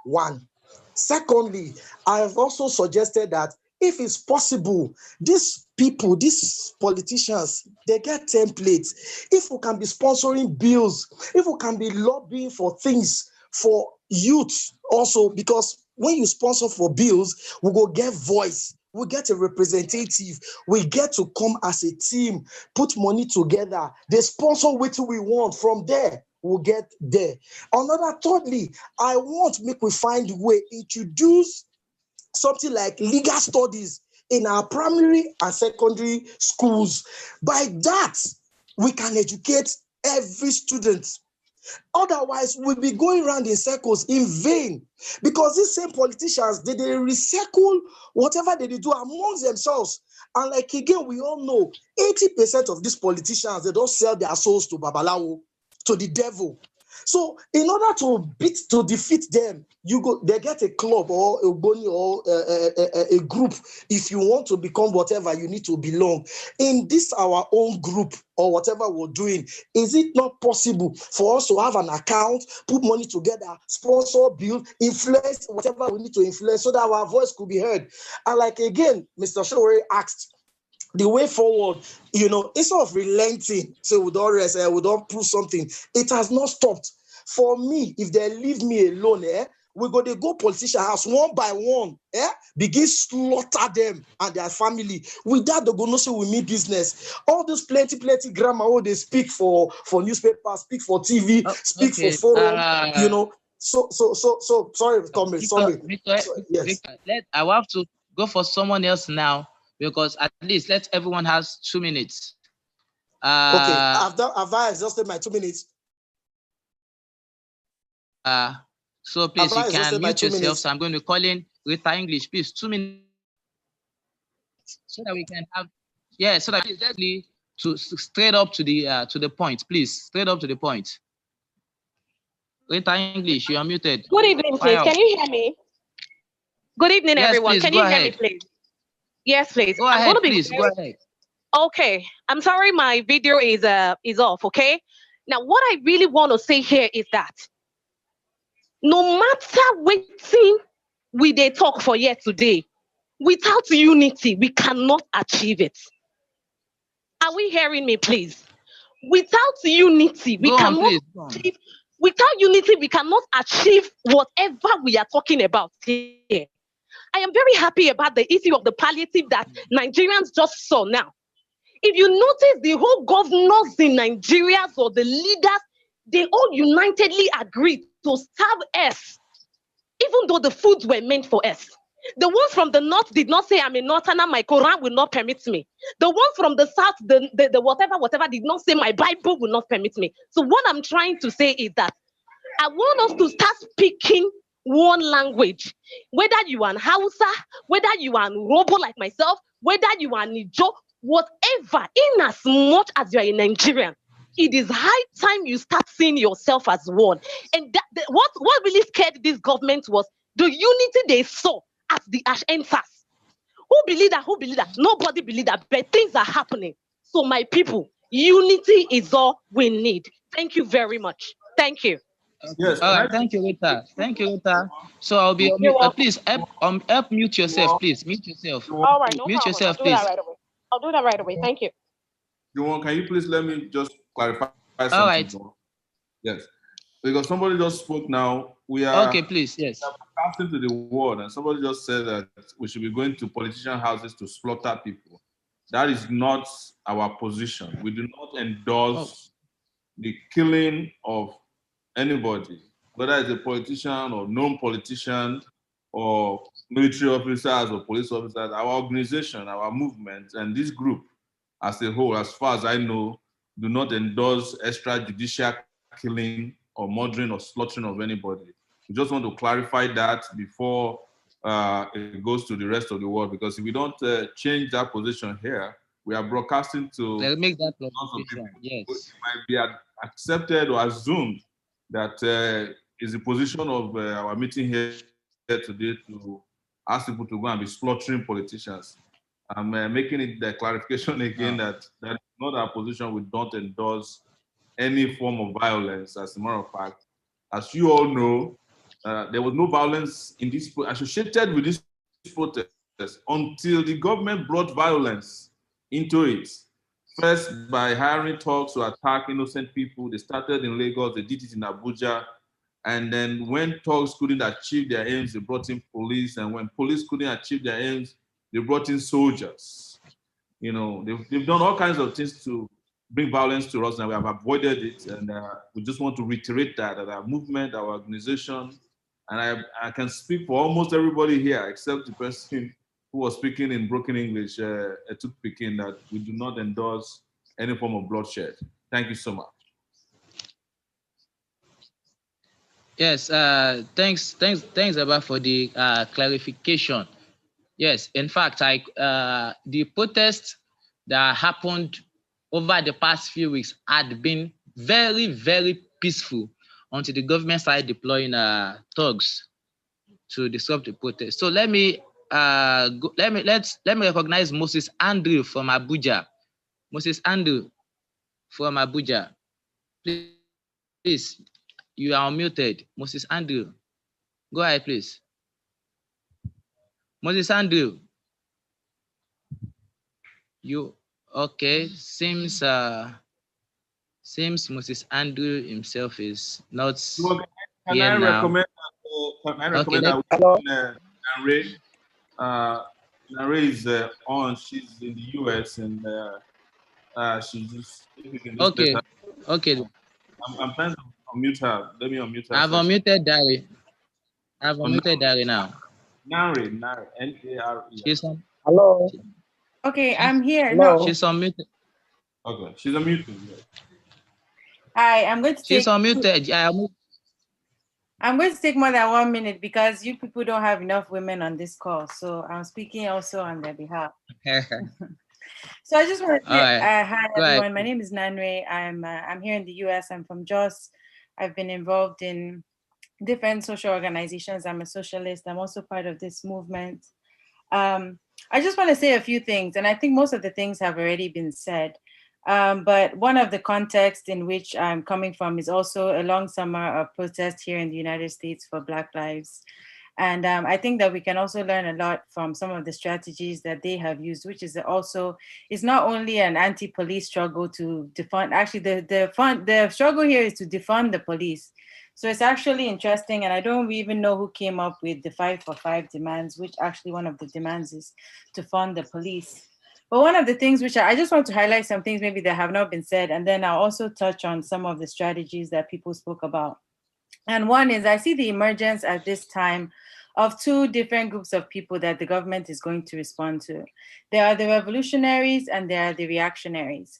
One. Secondly, I have also suggested that if it's possible, these people, these politicians, they get templates. If we can be sponsoring bills, if we can be lobbying for things for youth also, because when you sponsor for bills, we go get voice, we get a representative, we get to come as a team, put money together, they sponsor what we want from there. we'll get there. Another, thirdly, I want to make we find a way, introduce something like legal studies in our primary and secondary schools. By that, we can educate every student. Otherwise, we'll be going around in circles in vain, because these same politicians, they recycle whatever they do amongst themselves. And like, again, we all know 80% of these politicians, they don't sell their souls to Babalawo, to the devil. So in order to defeat them, they get a club or a boni or a group. If you want to become whatever, you need to belong in this our own group or whatever we're doing. Is it not possible for us to have an account, put money together, sponsor, build, influence whatever we need to influence, so that our voice could be heard? And like, again, Mr. Showeri asked, the way forward, instead of relenting, so we don't prove something, it has not stopped. For me, if they leave me alone, we go politician house one by one, begin slaughter them and their family. With that, they go no say we mean business. All those plenty grammar, they speak for newspapers, speak for TV, speak for forum, So sorry, Tommy, sorry. Victor, yes. I will have to go for someone else now, because at least let everyone has 2 minutes. Okay, have I exhausted my 2 minutes? So please, you can mute yourself. So I'm going to call in Rita English, please, 2 minutes, so that we can have, so that exactly to straight up to the point, please, straight up to the point. Rita English, you are muted. Good evening, please. Can you hear me? Good evening, everyone. Please, can you hear me, please? Yes, please. Go ahead, please. Go ahead. Okay. I'm sorry, my video is off. Okay. Now, what I really want to say here is that no matter what thing we they talk for here today, without unity, we cannot achieve it. Are we hearing me, please? Without unity, we cannot achieve. Without unity, we cannot achieve whatever we are talking about here. I am very happy about the issue of the palliative that Nigerians just saw now. If you notice, the whole governors in Nigeria or the leaders, they all unitedly agreed to serve us, even though the foods were meant for us. The ones from the north did not say, I'm a northerner, my Quran will not permit me. The ones from the south, the whatever did not say, my Bible will not permit me. So what I'm trying to say is that I want us to start speaking one language. Whether you are an Hausa, whether you are an Robo like myself, whether you are an Ijo, whatever, in as much as you are a Nigerian, it is high time you start seeing yourself as one. And what really scared this government was the unity they saw at the enters. Who believed that? Who believed that? Nobody believed that, but things are happening. So my people, unity is all we need. Thank you very much. Thank you. Yes. Thank you, Rita. Thank you, Rita. So I'll be please help mute yourself, please. Mute yourself. All right, no mute problem. yourself, I'll do please. that right away. I'll do that right away. Thank you. Can you please let me just clarify something? All right. Yes. Because somebody just spoke now. We are okay, please. Yes. Passing to the world, and somebody just said that we should be going to politician houses to slaughter people. That is not our position. We do not endorse the killing of anybody, whether it's a politician or non-politician or military officers or police officers. Our organization, our movement, and this group as a whole, as far as I know, do not endorse extrajudicial killing or murdering or slaughtering of anybody. We just want to clarify that before it goes to the rest of the world, because if we don't change that position here, we are broadcasting to they'll make that clarification. Yes. It might be accepted or assumed that is the position of our meeting here today to ask people to go and be slaughtering politicians. I'm making it the clarification again that that's not our position. We don't endorse any form of violence. As a matter of fact, as you all know, there was no violence in this associated with this protest until the government brought violence into it. First, by hiring thugs to attack innocent people. They started in Lagos, they did it in Abuja. And then when thugs couldn't achieve their aims, they brought in police. And when police couldn't achieve their aims, they brought in soldiers. You know, they've done all kinds of things to bring violence to us, and we have avoided it. And we just want to reiterate that our movement, our organization, and I can speak for almost everybody here, except the person who was speaking in broken English, Etuk Pekin, that we do not endorse any form of bloodshed. Thank you so much. Yes, thanks, Abba, for the clarification. Yes, in fact, the protests that happened over the past few weeks had been very, very peaceful until the government started deploying thugs to disrupt the protest. So let me recognize Moses Andrew from Abuja. Moses Andrew from Abuja, please, you are unmuted. Moses Andrew, go ahead, please. Moses Andrew, you okay? Seems Moses Andrew himself is not here now. Can I recommend that we Nare is on. She's in the US, and she just, if you can just okay. let her. Okay. I'm trying to unmute her. Let me unmute her. I've unmuted Dari. I've unmuted Dari now. Nare, N-A-R-E. She's on. Hello. Okay, I'm here. Hello. No. She's unmuted. Okay, she's unmuted. Hi, I'm going to She's take. unmuted. I'm going to take more than 1 minute because you people don't have enough women on this call. So I'm speaking also on their behalf. So I just want to say hi everyone. My name is Nanre. I'm here in the US. I'm from Jos. I've been involved in different social organizations. I'm a socialist. I'm also part of this movement. I just want to say a few things, and I think most of the things have already been said. But one of the contexts in which I'm coming from is also a long summer of protest here in the United States for Black lives. And I think that we can also learn a lot from some of the strategies that they have used, which is also, it's not only an anti-police struggle to defund, actually the struggle here is to defund the police. So it's actually interesting, and I don't even know who came up with the 5 for 5 demands, which actually one of the demands is to fund the police. But one of the things which I just want to highlight some things maybe that have not been said, and then I'll also touch on some of the strategies that people spoke about. And one is I see the emergence at this time of 2 different groups of people that the government is going to respond to. There are the revolutionaries and there are the reactionaries.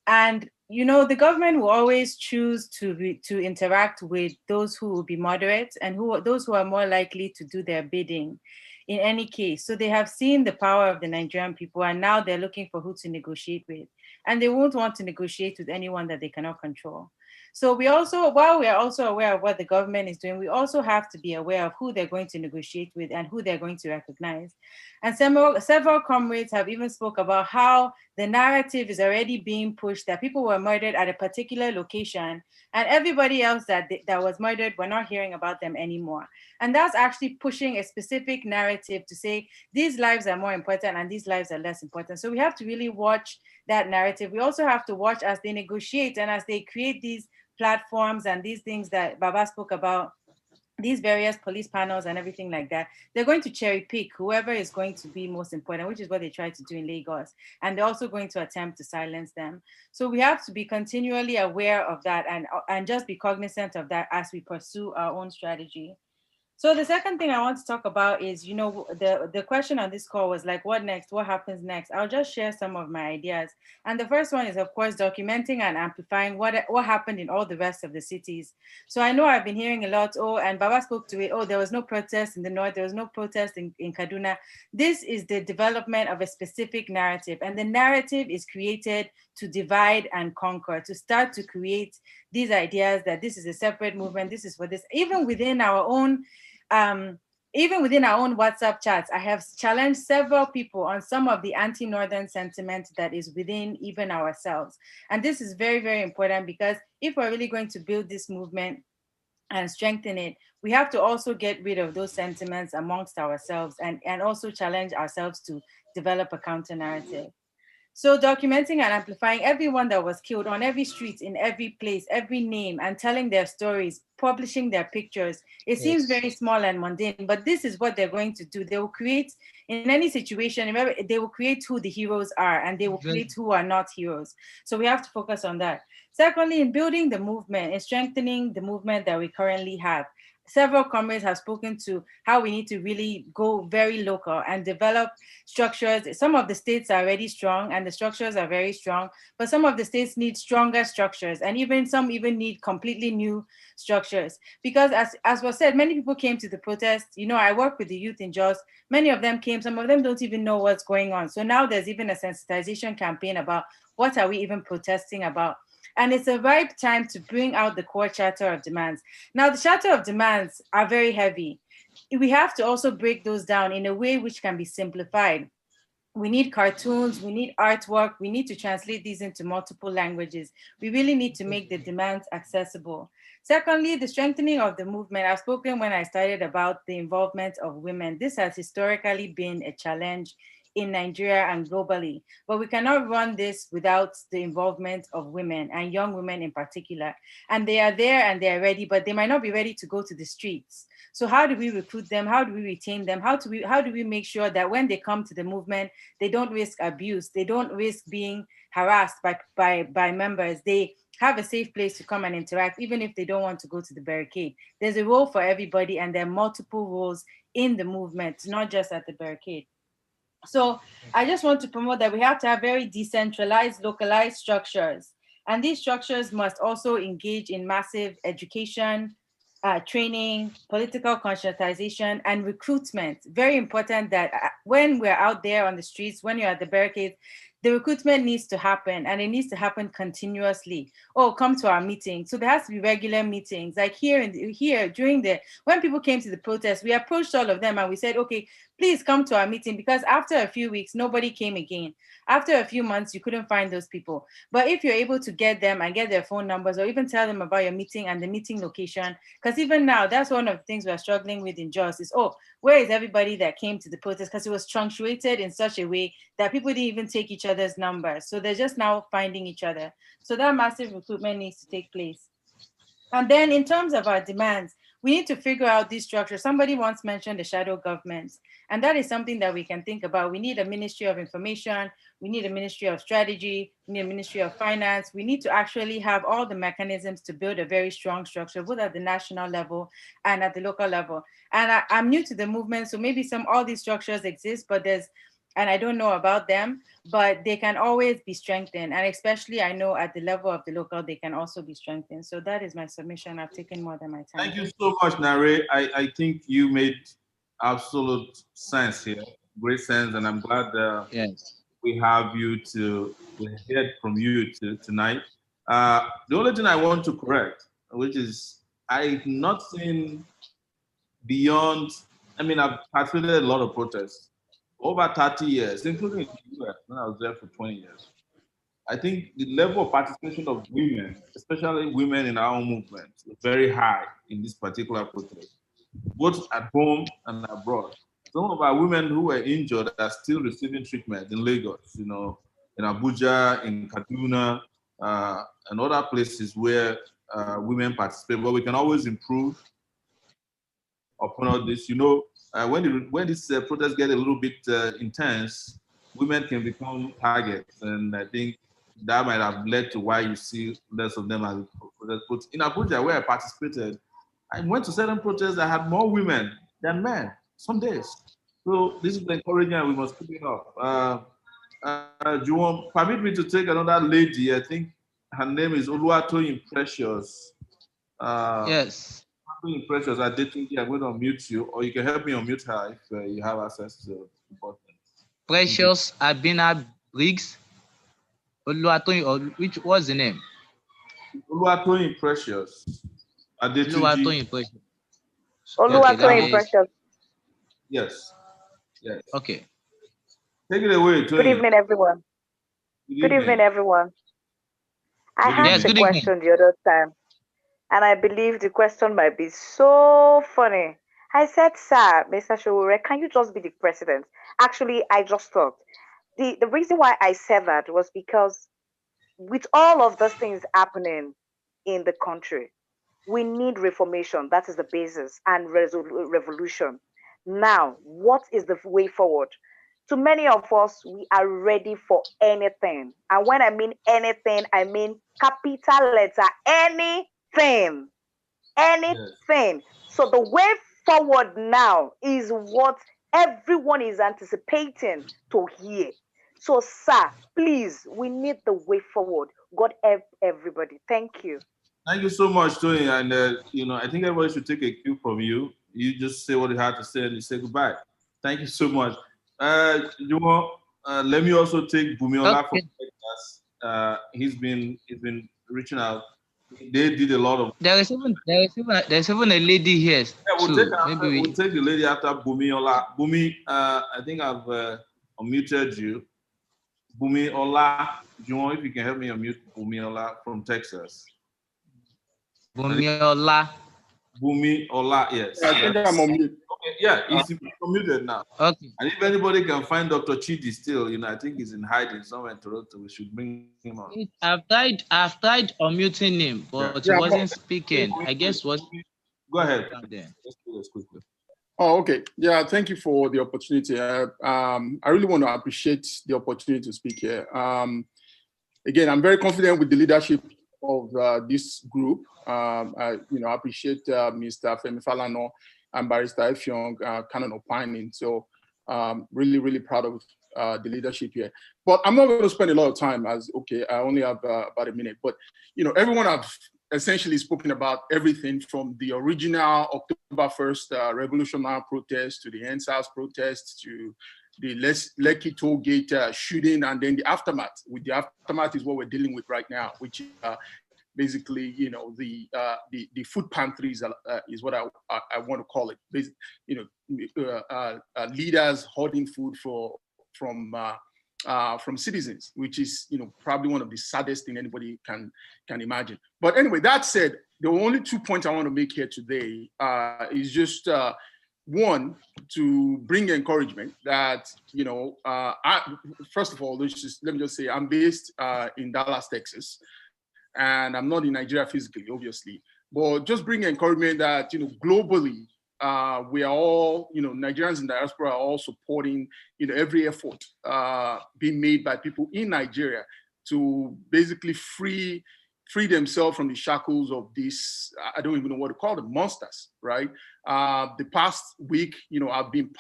And you know, the government will always choose to interact with those who will be moderate and those who are more likely to do their bidding in any case. So they have seen the power of the Nigerian people, and now they're looking for who to negotiate with. And they won't want to negotiate with anyone that they cannot control. So we also, while we are also aware of what the government is doing, we also have to be aware of who they're going to negotiate with and who they're going to recognize. And several comrades have even spoke about how the narrative is already being pushed that people were murdered at a particular location and everybody else that was murdered, we're not hearing about them anymore. And that's actually pushing a specific narrative to say these lives are more important and these lives are less important. So we have to really watch that narrative. We also have to watch as they negotiate and as they create these platforms and these things that Baba spoke about, these various police panels and everything like that. They're going to cherry pick whoever is going to be most important, which is what they try to do in Lagos. And they're also going to attempt to silence them. So we have to be continually aware of that and just be cognizant of that as we pursue our own strategy. So the second thing I want to talk about is, you know, the question on this call was like, what next? What happens next? I'll just share some of my ideas. And the first one is, of course, documenting and amplifying what happened in all the rest of the cities. So I know I've been hearing a lot, and Baba spoke to it, there was no protest in the north, there was no protest in Kaduna. This is the development of a specific narrative. And the narrative is created to divide and conquer, to start to create these ideas that this is a separate movement, this is for this, even within our own WhatsApp chats, I have challenged several people on some of the anti-Northern sentiment that is within even ourselves. And this is very, very important because if we're really going to build this movement and strengthen it, we have to also get rid of those sentiments amongst ourselves and also challenge ourselves to develop a counter narrative. So documenting and amplifying everyone that was killed on every street, in every place, every name, and telling their stories, publishing their pictures. It seems very small and mundane, but this is what they're going to do. They will create, in any situation, remember, they will create who the heroes are, and they will create who are not heroes. So we have to focus on that. Secondly, in building the movement and strengthening the movement that we currently have. Several comrades have spoken to how we need to really go very local and develop structures. Some of the states are already strong and the structures are very strong, but some of the states need stronger structures, and even some need completely new structures. Because as was said, many people came to the protest. You know, I work with the youth in Jos. Many of them came, some of them don't even know what's going on. So now there's even a sensitization campaign about what are we even protesting about. And it's a ripe time to bring out the core charter of demands. Now, the charter of demands are very heavy. We have to also break those down in a way which can be simplified. We need cartoons, we need artwork, we need to translate these into multiple languages. We really need to make the demands accessible. Secondly, the strengthening of the movement. I've spoken when I started about the involvement of women. This has historically been a challenge in Nigeria and globally, but we cannot run this without the involvement of women, and young women in particular. And they are there and they are ready, but they might not be ready to go to the streets. So how do we recruit them? How do we retain them? How do we make sure that when they come to the movement, they don't risk abuse, they don't risk being harassed by members, they have a safe place to come and interact, even if they don't want to go to the barricade. There's a role for everybody, and there are multiple roles in the movement, not just at the barricade. So I just want to promote that we have to have very decentralized, localized structures. And these structures must also engage in massive education, training, political conscientization, and recruitment. Very important that when we're out there on the streets, when you're at the barricades, the recruitment needs to happen, and it needs to happen continuously. Oh, come to our meeting. So there has to be regular meetings. Like here when people came to the protest, we approached all of them and we said, okay, please come to our meeting, because after a few weeks, nobody came again. After a few months, you couldn't find those people. But if you're able to get them and get their phone numbers, or even tell them about your meeting and the meeting location, because even now, that's one of the things we're struggling with in Jos is, oh, where is everybody that came to the protest? Because it was truncated in such a way that people didn't even take each other's numbers. So they're just now finding each other. So that massive recruitment needs to take place. And then in terms of our demands, we need to figure out these structures. Somebody once mentioned the shadow governments, and that is something that we can think about. We need a Ministry of Information, we need a Ministry of Strategy, we need a Ministry of Finance. We need to actually have all the mechanisms to build a very strong structure, both at the national level and at the local level. And I'm new to the movement, so maybe all these structures exist, but and I don't know about them, but they can always be strengthened. And especially I know at the level of the local, they can also be strengthened. So that is my submission. I've taken more than my time. Thank you so much, Nare. I think you made absolute sense here, great sense. And I'm glad we have you to hear from you tonight. The only thing I want to correct, which is I've not seen beyond, I've participated in a lot of protests over 30 years, including in the US when I was there for 20 years. I think the level of participation of women, especially women in our own movement, is very high in this particular protest, both at home and abroad. Some of our women who were injured are still receiving treatment in Lagos, in Abuja, in Kaduna, and other places where women participate. But we can always improve upon all this. When this protest get a little bit intense, women can become targets, and I think that might have led to why you see less of them as protests. But in Abuja, where I participated, I went to certain protests that had more women than men some days. So this is encouraging, and we must keep it up. Juwon, permit me to take another lady. I think her name is Oluwatoyin Precious. Yes. Precious, I'm going to unmute you, or you can help me unmute her if you have access to the button. Precious Abina Briggs. Oluwatoyin, or which was the name? Oluwatoyin Precious. Oluwatoyin Precious. Oluwatoyin Precious. Yes. Okay. Take it away, Toyin. Good evening, everyone. Good evening, everyone. I asked a question the other time, and I believe the question might be so funny. I said, sir, Mr. Showore, can you just be the president? Actually, I just thought, the reason why I said that was because with all of those things happening in the country, we need reformation. That is the basis, and revolution. Now, what is the way forward? To many of us, we are ready for anything. And when I mean anything, I mean capital letter, anything. Anything. So the way forward now is what everyone is anticipating to hear. So, sir, please, we need the way forward. God help everybody. Thank you. Thank you so much, Tony. And I think everybody should take a cue from you. You just say what you had to say and you say goodbye. Thank you so much. Let me also take Bumiola from Texas. He's been reaching out. They did a lot of. There's even a lady here. Yeah, we'll take the lady after Bumiola. Bumi, I think I've unmuted you. Bumiola, Juwon, if you can help me unmute Bumiola from Texas. Bumiola, yes. I think I'm on mute. Okay, yeah, he's unmuted now. Okay. And if anybody can find Dr. Chidi still, I think he's in hiding somewhere in Toronto. We should bring him on. I've tried unmuting him, but he wasn't speaking. I guess was. Go ahead. Let's do this quickly. Oh, okay. Yeah, thank you for the opportunity. I really want to appreciate the opportunity to speak here. Again, I'm very confident with the leadership of this group. I appreciate Mr. Femi Falana and Barrister Effiong kind of opining. So really, really proud of the leadership here. But I'm not going to spend a lot of time I only have about a minute. But, everyone have essentially spoken about everything from the original October 1st revolutionary protest to the NSAS protest to the Lekki toll gate shooting, and then the aftermath. With the aftermath is what we're dealing with right now, which basically, the food pantries is what I want to call it. Leaders hoarding food from citizens, which is probably one of the saddest thing anybody can imagine. But anyway, that said, the only 2 points I want to make here today is just one, to bring encouragement that first of all, let me just say I'm based in Dallas, Texas, and I'm not in Nigeria physically, obviously, but just bring encouragement that globally we are all, Nigerians in diaspora are all supporting, every effort being made by people in Nigeria to basically free themselves from the shackles of this, I don't even know what to call them, monsters, right? The past week, I've been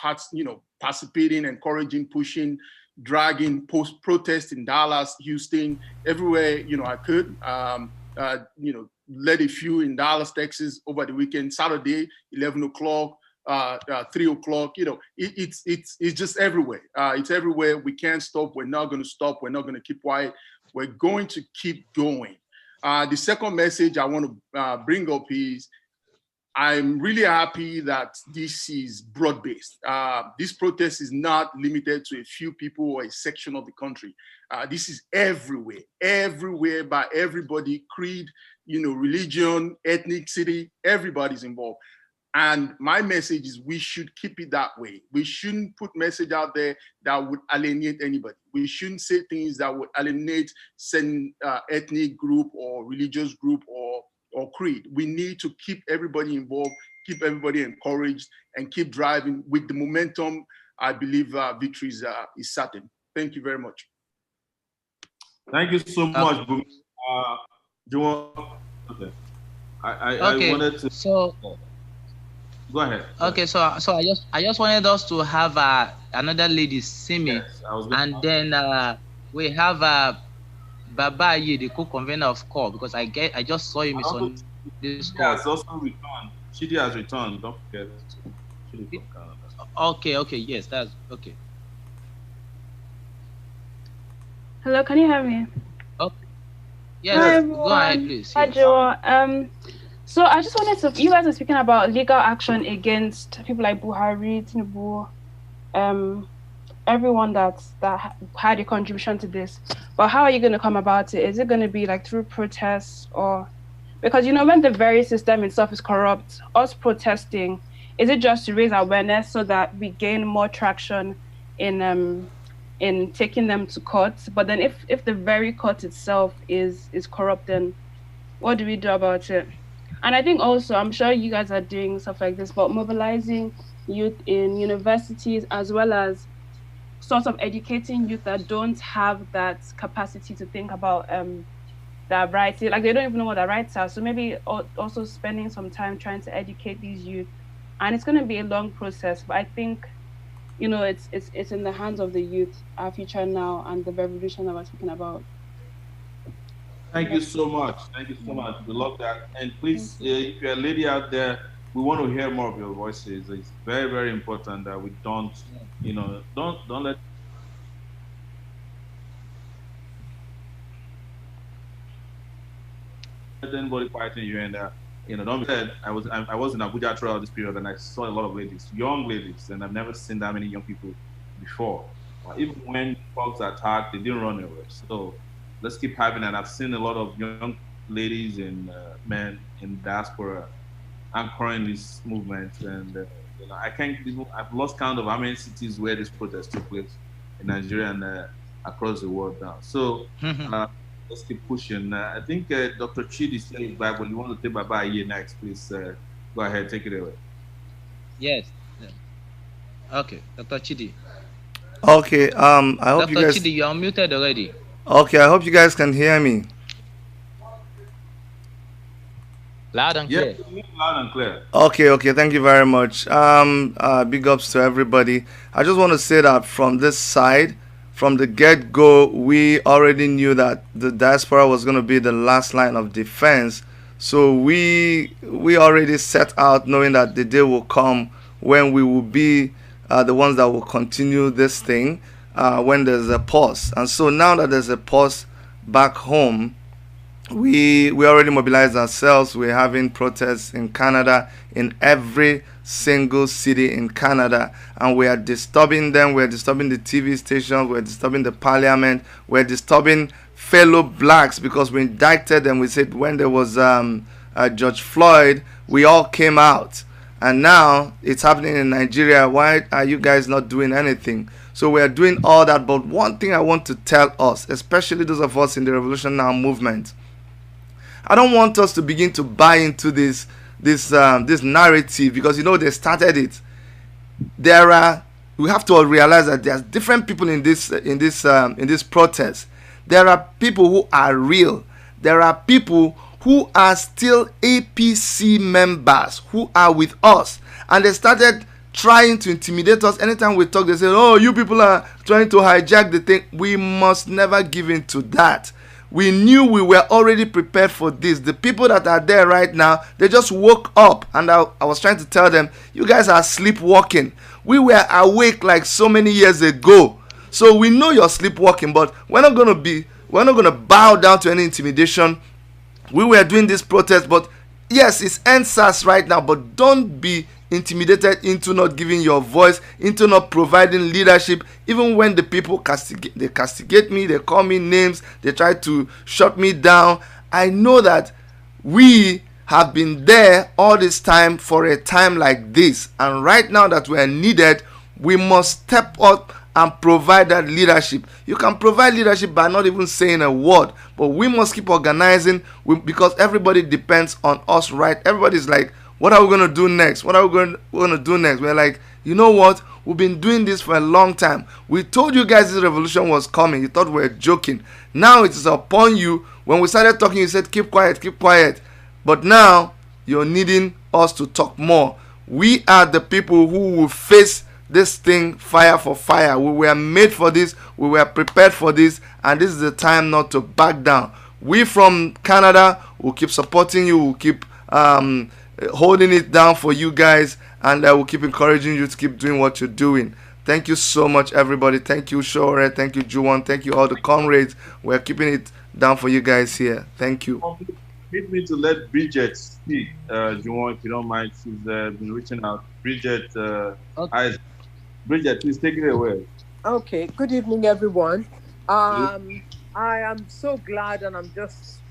participating, encouraging, pushing, dragging post-protest in Dallas, Houston, everywhere, I could. Led a few in Dallas, Texas over the weekend, Saturday, 11 o'clock, 3 o'clock, it's just everywhere. It's everywhere. We can't stop. We're not going to stop. We're not going to keep quiet. We're going to keep going. The second message I want to bring up is I'm really happy that this is broad-based. This protest is not limited to a few people or a section of the country. This is everywhere by everybody, creed, religion, ethnicity, everybody's involved. And my message is we should keep it that way. We shouldn't put message out there that would alienate anybody. We shouldn't say things that would alienate certain ethnic group or religious group or creed. We need to keep everybody involved, keep everybody encouraged, and keep driving with the momentum. I believe victory is certain. Thank you very much. Thank you so much, Bumi. Okay. I wanted to. So. Go ahead. Okay, so I just wanted us to have another lady, Simi, yes, and then we have Baba Ye, the co-convener of CORE, because I just saw him on this call. Has also returned. Chidi has returned. Don't forget. Okay, yes, that's okay. Hello, can you hear me? Okay. Yes, go ahead, please. Hi, Joe. So I just wanted to, you guys are speaking about legal action against people like Buhari, Tinubu, everyone that had a contribution to this. But how are you going to come about it? Is it going to be like through protests or, because when the very system itself is corrupt, us protesting, is it just to raise awareness so that we gain more traction in in taking them to court. But then if the very court itself is corrupt, then what do we do about it? And I think also, I'm sure you guys are doing stuff like this, but mobilizing youth in universities, as well as sort of educating youth that don't have that capacity to think about their rights. Like, they don't even know what their rights are. So maybe also spending some time trying to educate these youth. And it's going to be a long process, but I think, it's in the hands of the youth, our future now, and the revolution that we're speaking about. Thank you so much. Thank you so much. We love that. And please, if you're a lady out there, we want to hear more of your voices. It's very, very important that we don't let anybody fighting you. And don't be said. I was in Abuja throughout this period, and I saw a lot of ladies, young ladies, and I've never seen that many young people before. Even when folks attacked, they didn't run away. So let's keep having that. I've seen a lot of young ladies and men in diaspora anchoring this movement, and I've lost count of how many cities where this protest took place in Nigeria and across the world now. So let's keep pushing. I think Dr. Chidi said back, but you want to take Baba here next, please go ahead, take it away. Yes. Okay, Dr. Chidi. Okay, I hope Dr. you guys. Chidi, you're unmuted already. Okay, I hope you guys can hear me. Loud and clear. Yeah, loud and clear. Okay, thank you very much. Big ups to everybody. I just want to say that from this side, from the get-go, we already knew that the diaspora was going to be the last line of defense. So we already set out knowing that the day will come when we will be the ones that will continue this thing when there's a pause. And so now that there's a pause back home, we already mobilized ourselves. We're having protests in Canada, in every single city in Canada, and we are disturbing them. We're disturbing the TV stations, we're disturbing the parliament, we're disturbing fellow blacks, because we indicted them. We said when there was George Floyd, we all came out, and now it's happening in Nigeria. Why are you guys not doing anything? So we are doing all that. But one thing I want to tell us, especially those of us in the Revolution Now movement, I don't want us to begin to buy into this narrative, because they started it. We have to realize that there's different people in this protest. There are people who are real. There are people who are still APC members who are with us, and they started trying to intimidate us. Anytime we talk, they say, "Oh, you people are trying to hijack the thing." We must never give in to that. We knew we were already prepared for this. The people that are there right now, they just woke up, and I was trying to tell them, you guys are sleepwalking. We were awake like so many years ago. So we know you're sleepwalking, but we're not going to bow down to any intimidation. We were doing this protest, but yes, it's NSAS right now, but don't be intimidated into not giving your voice, into not providing leadership. Even when the people castigate me, they call me names, they try to shut me down, I know that we have been there all this time for a time like this, and right now that we are needed, we must step up and provide that leadership. You can provide leadership by not even saying a word, but we must keep organizing, because everybody depends on us, right? Everybody's like, what are we going to do next? What are we going to do next? We're like, you know what? We've been doing this for a long time. We told you guys this revolution was coming. You thought we were joking. Now it is upon you. When we started talking, you said, keep quiet, keep quiet. But now you're needing us to talk more. We are the people who will face this thing fire for fire. We were made for this. We were prepared for this. And this is the time not to back down. We from Canada will keep supporting you. We'll keep holding it down for you guys, and I will keep encouraging you to keep doing what you're doing. Thank you so much, everybody. Thank you, Shore. Thank you, Juwan. Thank you, all the comrades. We're keeping it down for you guys here. Thank you. Need me to let Bridget speak, Juwan, if you don't mind. She's been reaching out. Bridget, okay. Bridget, please take it away. Okay. Good evening, everyone. I am so glad, and I'm just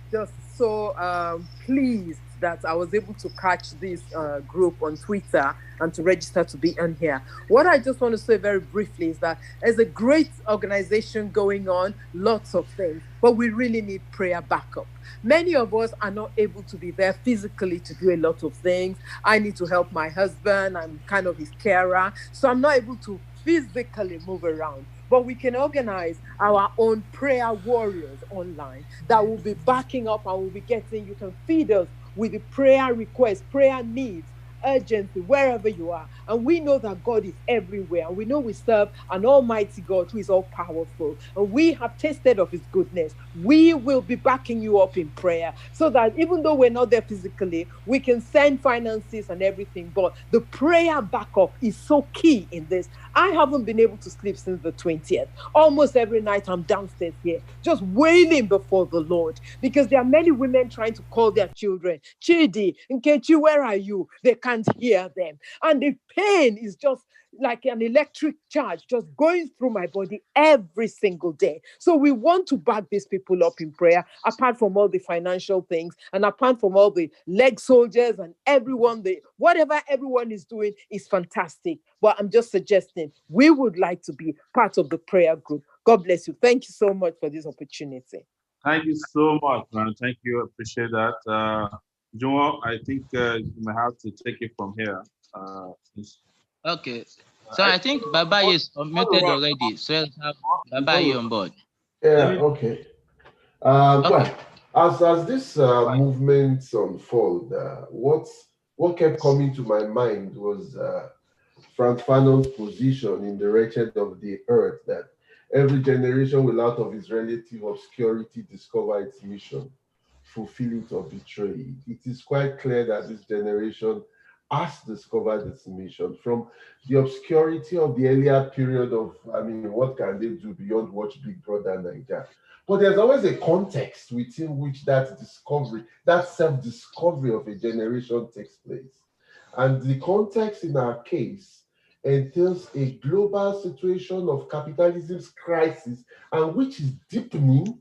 so pleased that I was able to catch this group on Twitter and to register to be on here. What I just want to say very briefly is that there's a great organization going on, lots of things, but we really need prayer backup. Many of us are not able to be there physically to do a lot of things. I need to help my husband. I'm kind of his carer, so I'm not able to physically move around. But we can organize our own prayer warriors online that will be backing up and will be getting, you can feed us with the prayer requests, prayer needs, urgency, wherever you are. And we know that God is everywhere. And we know we serve an almighty God who is all powerful. And we have tasted of his goodness. We will be backing you up in prayer so that even though we're not there physically, we can send finances and everything. But the prayer backup is so key in this. I haven't been able to sleep since the 20th. Almost every night I'm downstairs here, just wailing before the Lord, because there are many women trying to call their children. Chidi, Nkechi, where are you? They can't hear them. And the pain is just like an electric charge just going through my body every single day. So we want to back these people up in prayer, apart from all the financial things and apart from all the leg soldiers and everyone, whatever everyone is doing is fantastic. But I'm just suggesting we would like to be part of the prayer group. God bless you. Thank you so much for this opportunity. Thank you so much, man. Thank you. Appreciate that. Joel, I think you may have to take it from here. Okay. So I think Baba is unmuted already. So let's have Baba you on board. Yeah, okay. Well, as this movement unfold, what kept coming to my mind was Frank Fanon's position in The Wretched of the Earth, that every generation will out of its relative obscurity discover its mission, fulfill it or betray it. It is quite clear that this generation has discovered its mission from the obscurity of the earlier period of, what can they do beyond watch Big Brother Nigeria? But there's always a context within which that discovery, that self-discovery of a generation takes place. And the context in our case entails a global situation of capitalism's crisis, and which is deepening,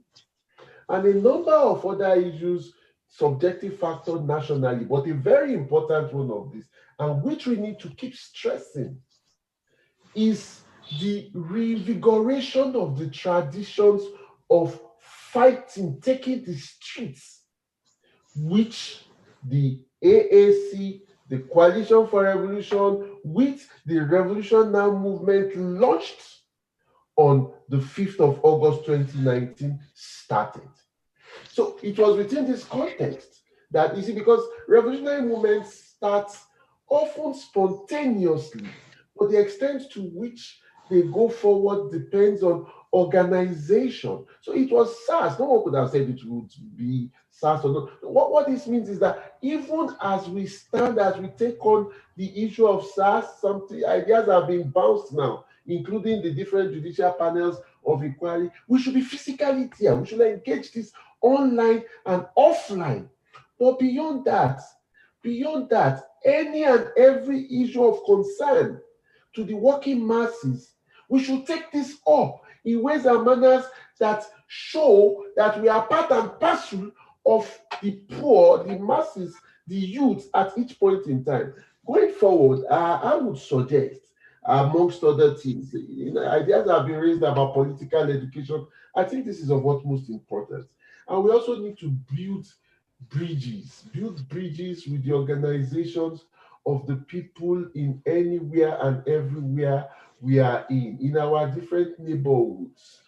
and a number of other issues, subjective factor nationally, but a very important one of this, and which we need to keep stressing, is the revigoration of the traditions of fighting, taking the streets, which the AAC, the Coalition for Revolution, with the Revolution Now movement launched on the 5th of August 2019 started. So it was within this context that, you see, because revolutionary movements start often spontaneously, but the extent to which they go forward depends on organization. So it was SARS. No one could have said it would be SARS or not. What this means is that even as we stand, as we take on the issue of SARS, some ideas have been bounced now, including the different judicial panels of inquiry. We should be physically there. We should engage this online and offline. But beyond that, any and every issue of concern to the working masses, we should take this up in ways and manners that show that we are part and parcel of the poor, the masses, the youth at each point in time. Going forward, I would suggest, amongst other things, ideas have been raised about political education. I think this is of utmost importance. And we also need to build bridges with the organizations of the people in anywhere and everywhere we are in our different neighborhoods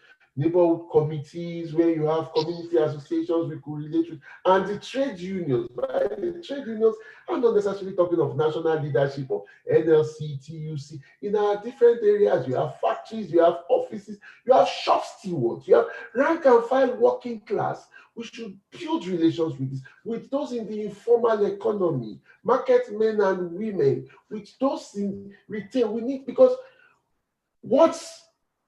committees, where you have community associations we could relate with, and the trade unions. The trade unions, I'm not necessarily talking of national leadership or NLC, TUC. In our different areas, you have factories, you have offices, you have shop stewards, you have rank and file working class. We should build relations with those in the informal economy, market men and women, with those in retail. We need, because what's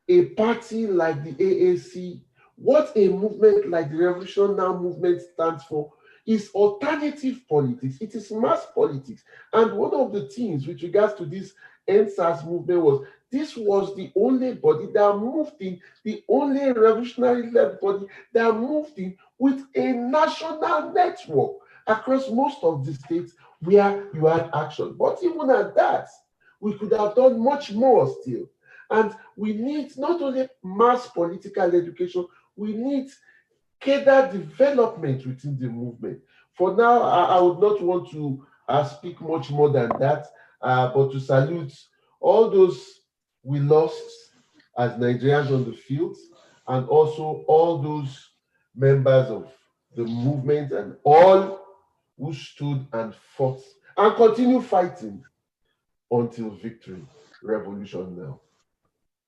a party like the AAC, what a movement like the Revolution Now movement stands for, is alternative politics. It is mass politics. And one of the things with regards to this NSAS movement was, this was the only body that moved in, the only revolutionary-led body that moved in with a national network. across most of the states where you had action. But even at that, we could have done much more still. And we need not only mass political education, we need cadre development within the movement. For now, I would not want to speak much more than that, but to salute all those we lost as Nigerians on the field, and also all those members of the movement and all who stood and fought and continue fighting until victory. Revolution now.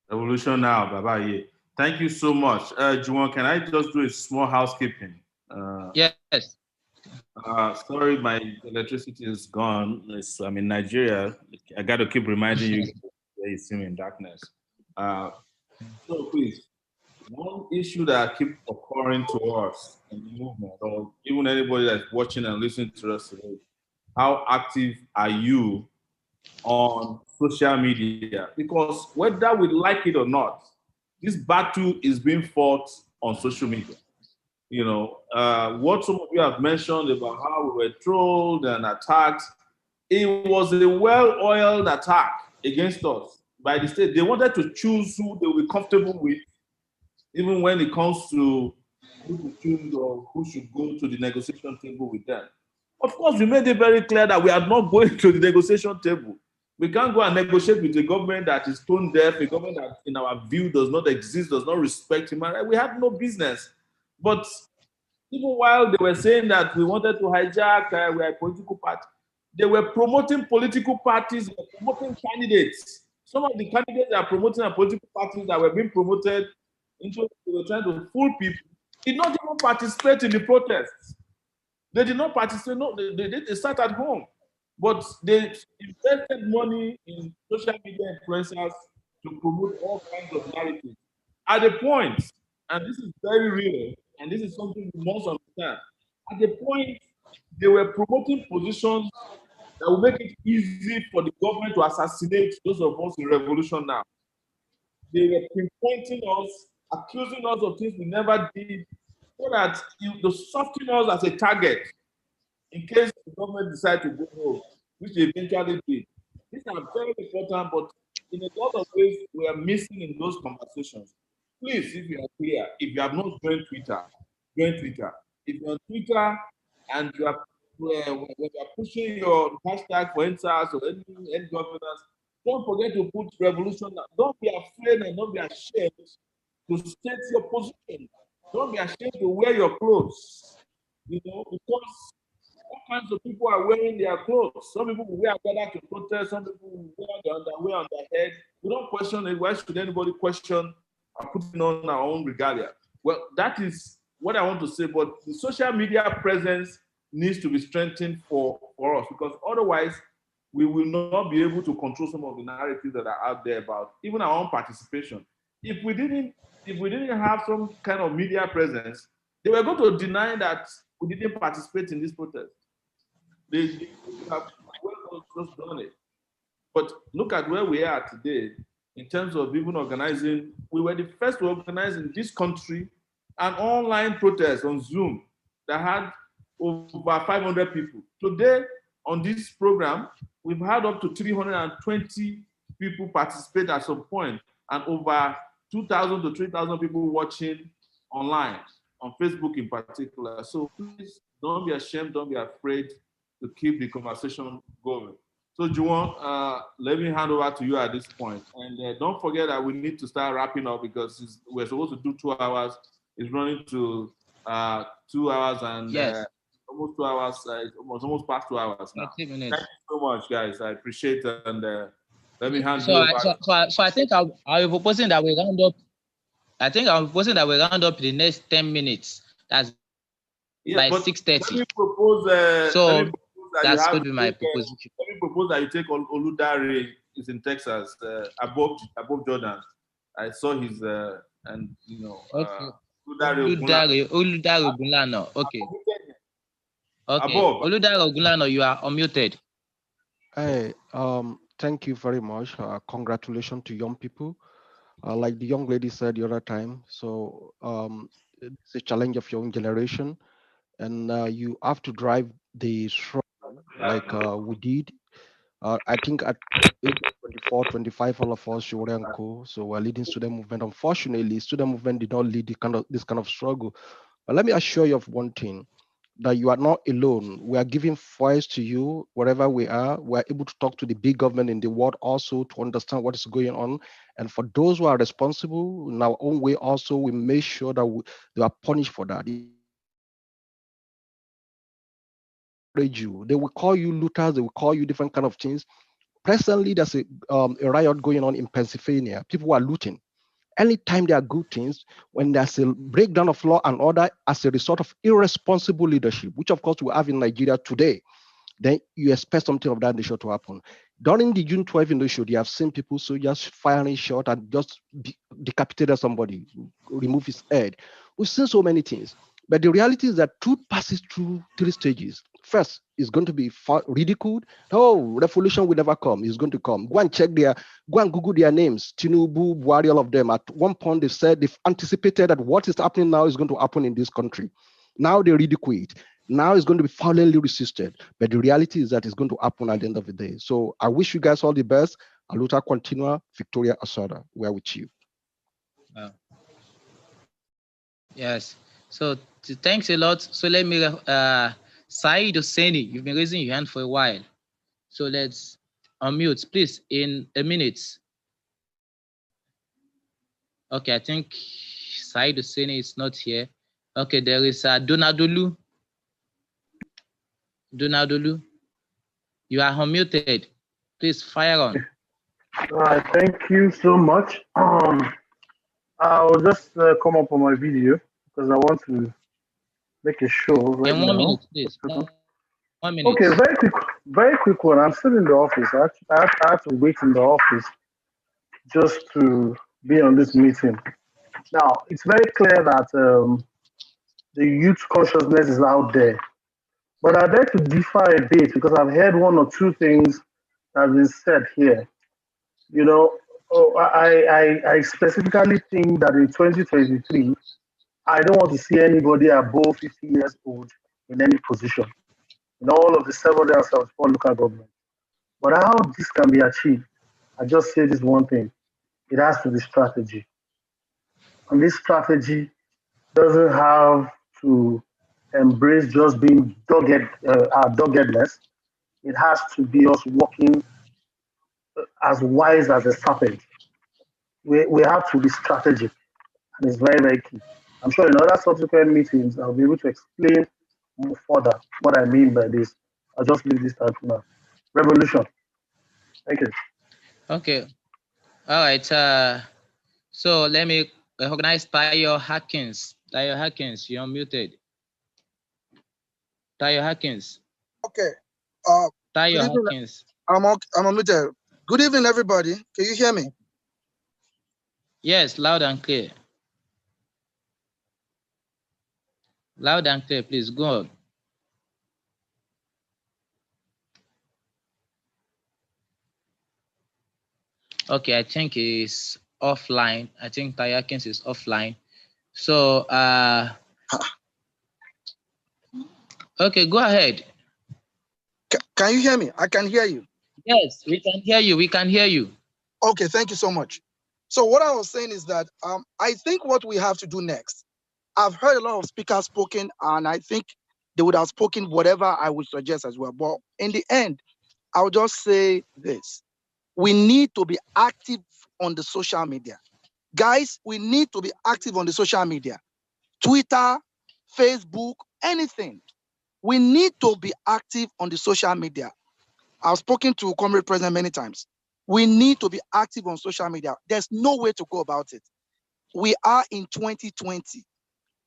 Revolution now, Baba Ye. Thank you so much. Juwon, can I just do a small housekeeping? Yes. Sorry, my electricity is gone. I'm in Nigeria. I got to keep reminding you that you see me in darkness. So please, one issue that keeps occurring to us in the movement, or even anybody that's watching and listening to us today, how active are you on social media? Because whether we like it or not, this battle is being fought on social media. You know, what some of you have mentioned about how we were trolled and attacked, it was a well-oiled attack against us by the state. They wanted to choose who they were comfortable with, even when it comes to who to choose or who should go to the negotiation table with them. Of course, we made it very clear that we are not going to the negotiation table. We can't go and negotiate with a government that is tone deaf, a government that, in our view, does not exist, does not respect human rights. We have no business. But even while they were saying that we wanted to hijack, we are a political party, they were promoting political parties, they were promoting candidates. Some of the candidates that are promoting are political parties that were being promoted into, they were trying to fool people, did not even participate in the protests. They did not participate, no, they sat at home. But they invested money in social media influencers to promote all kinds of narratives. At the point, and this is very real, and this is something we must understand, at the point they were promoting positions that will make it easy for the government to assassinate those of us in revolution now. They were pinpointing us, accusing us of things we never did, so that to soften us as a target in case the government decide to go home, which they eventually did. These are very important, but in a lot of ways, we are missing in those conversations. Please, if you are clear, if you have not joined Twitter, join Twitter. If you're on Twitter and you are when you are pushing your hashtag for NSAS or any governance, don't forget to put revolution. Don't be afraid and don't be ashamed to state your position. Don't be ashamed to wear your clothes. You know, because all kinds of people are wearing their clothes. Some people will wear gather to protest, some people will wear their underwear on their head. We don't question it. Why should anybody question putting on our own regalia? Well, that is what I want to say, but the social media presence needs to be strengthened for us, because otherwise we will not be able to control some of the narratives that are out there about even our own participation. If we didn't have some kind of media presence, they were going to deny that we didn't participate in this protest. They have well just done it. But look at where we are today in terms of even organizing. We were the first to organize in this country an online protest on Zoom that had over 500 people. Today, on this program, we've had up to 320 people participate at some point, and over 2,000 to 3,000 people watching online, on Facebook in particular. So please don't be ashamed, don't be afraid to keep the conversation going. So Juwon, let me hand over to you at this point. And don't forget that we need to start wrapping up, because we're supposed to do 2 hours. It's running to 2 hours and yes. Almost 2 hours. It's almost past 2 hours now. Thank you so much, guys. I appreciate it. And let me hand you over. So I think I'll be proposing that we round up. I think I'm proposing that we round up in the next 10 minutes. That's by 6:30. Let me propose. So that's going to be my proposition. Let me propose that you take Oludare. He's in Texas, above Jordan. I saw his and you know. Okay. Oludare Ogunlana. Okay. Okay. Oludare Ogunlana, you are unmuted. Hey, thank you very much. Congratulations to young people. Like the young lady said the other time, so it's a challenge of young generation. and you have to drive the struggle like we did. I think at age 24, 25, all of us, Shore and Co. So we're leading student movement. Unfortunately, student movement did not lead this kind of struggle. But let me assure you of one thing, that you are not alone. We are giving voice to you wherever we are. We are able to talk to the big government in the world also to understand what is going on. And for those who are responsible in our own way, also we make sure that they are punished for that. They will call you looters. They will call you different kind of things. Presently, there's a riot going on in Pennsylvania. People are looting. Anytime there are good things, when there's a breakdown of law and order as a result of irresponsible leadership, which of course we have in Nigeria today, then you expect something of that nature to happen. During the June 12 initiative, you have seen people soldiers firing shot and just decapitated somebody, remove his head. We've seen so many things. But the reality is that truth passes through three stages. First, it's going to be ridiculed. Oh, revolution will never come. It's going to come. Go and go and Google their names. Tinubu, Buhari, all of them. At one point, they said they've anticipated that what is happening now is going to happen in this country. Now they ridicule it. Now it's going to be violently resisted. But the reality is that it's going to happen at the end of the day. So I wish you guys all the best. Aluta continua, Victoria Asada. We're with you. Yes. So thanks a lot. So let me, Said Hosseini, you've been raising your hand for a while. So let's unmute, please, in a minute. Okay, I think Said Hosseini is not here. Okay, there is Donadolu. Donadolu, you are unmuted. Please fire on. Thank you so much. I'll just come up on my video because I want to make a show right in 1 now. minute, please. 1 minute. Okay, very quick one. I'm still in the office. I have to wait in the office just to be on this meeting. Now, it's very clear that the youth consciousness is out there. But I'd like to differ a bit because I've heard one or two things that have been said here. You know, I specifically think that in 2023, I don't want to see anybody above 50 years old in any position in all of the 774 local governments. But how this can be achieved, I just say this one thing: it has to be strategy, and this strategy doesn't have to embrace just being doggedness. It has to be us working as wise as a serpent. We have to be strategic, and it's very, very key. I'm sure in other subsequent meetings, I'll be able to explain more further what I mean by this. I'll just leave this time for now. Revolution. Thank you. Okay. All right. So let me recognize Tayo Hackins. Tayo Hackins, you're muted. Tayo Hackins. Okay. Tayo Hackins. I'm unmuted. Good evening, everybody. Can you hear me? Yes, loud and clear. Loud and clear, please go on. Okay, I think he's offline. I think Tayo Hackins is offline. So, okay, go ahead. Can you hear me? I can hear you. Yes, we can hear you. We can hear you. Okay, thank you so much. So what I was saying is that I think what we have to do next, I've heard a lot of speakers spoken, and I think they would have spoken whatever I would suggest as well. But in the end, I'll just say this. We need to be active on the social media. Guys, we need to be active on the social media. Twitter, Facebook, anything. We need to be active on the social media. I've spoken to Comrade President many times. We need to be active on social media. There's no way to go about it. We are in 2020.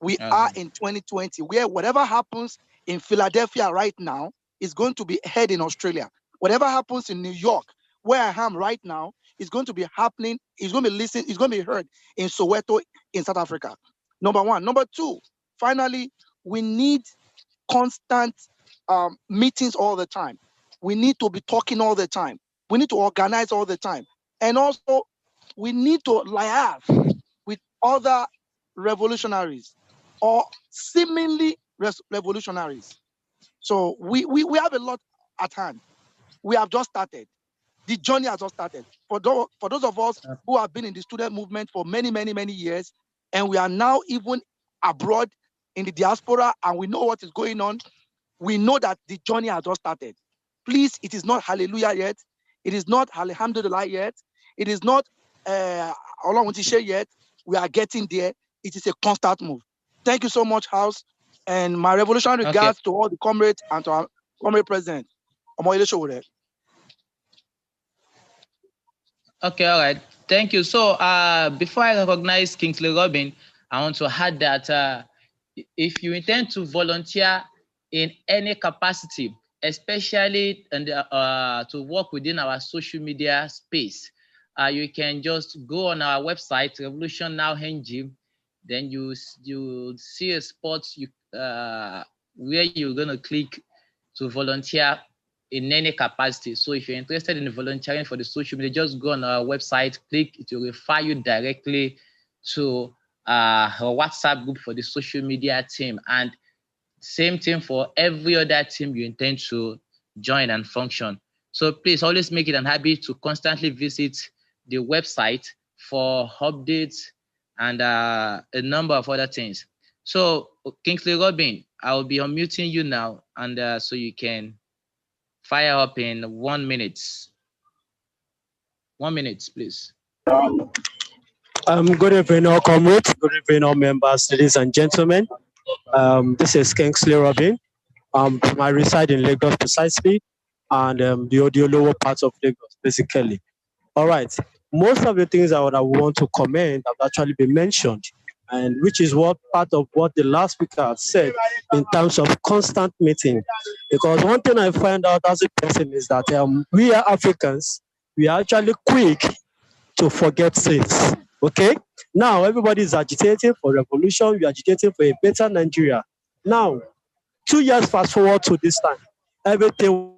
We are in 2020, where whatever happens in Philadelphia right now is going to be heard in Australia. Whatever happens in New York, where I am right now, is going to be happening, it's going to be listened, it's going to be heard in Soweto, in South Africa. Number one. Number two, finally, we need constant meetings all the time. We need to be talking all the time. We need to organize all the time. And also, we need to liaise with other revolutionaries or seemingly revolutionaries. So we have a lot at hand. We have just started. The journey has just started. For those of us who have been in the student movement for many, many, many years, and we are now even abroad in the diaspora, and we know what is going on, we know that the journey has just started. Please, it is not hallelujah yet. It is not alhamdulillah yet. It is not Allah yet. We are getting there. It is a constant move. Thank you so much, House. And my revolutionary regards to all the comrades and to our comrade president. Okay, all right. Thank you. So before I recognize Kingsley Robin, I want to add that if you intend to volunteer in any capacity, especially to work within our social media space, you can just go on our website, Revolution Now NG. Then you see a spot where you're going to click to volunteer in any capacity. So if you're interested in volunteering for the social media, just go on our website, click, it will refer you directly to our WhatsApp group for the social media team. And same thing for every other team you intend to join and function. So please always make it an habit to constantly visit the website for updates and a number of other things. So Kingsley Robin, I will be unmuting you now, and so you can fire up in 1 minute. 1 minute, please. Good evening, all comrades. Good evening, all members, ladies and gentlemen. This is Kingsley Robin. I reside in Lagos precisely, and the lower parts of Lagos, basically. All right. Most of the things I want to comment have actually been mentioned, and which is what part of what the last speaker said in terms of constant meeting. Because one thing I find out as a person is that we are Africans, we are actually quick to forget things. Okay? Now everybody is agitating for revolution, we are agitating for a better Nigeria. Now, 2 years fast forward to this time, everything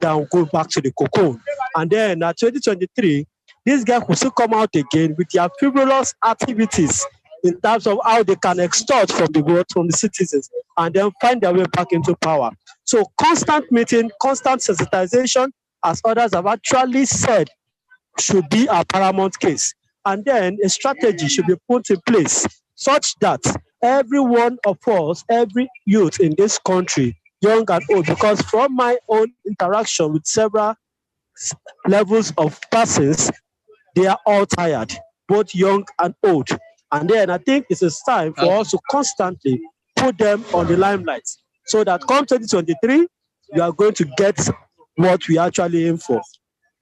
down, go back to the cocoon. And then at 2023, these guys will still come out again with their frivolous activities in terms of how they can extort from the world, from the citizens, and then find their way back into power. So constant meeting, constant sensitization, as others have actually said, should be a paramount case. And then a strategy should be put in place such that every one of us, every youth in this country, young and old, because from my own interaction with several levels of persons, they are all tired, both young and old. And then I think it is time for us to constantly put them on the limelight so that come 2023, we are going to get what we actually aim for.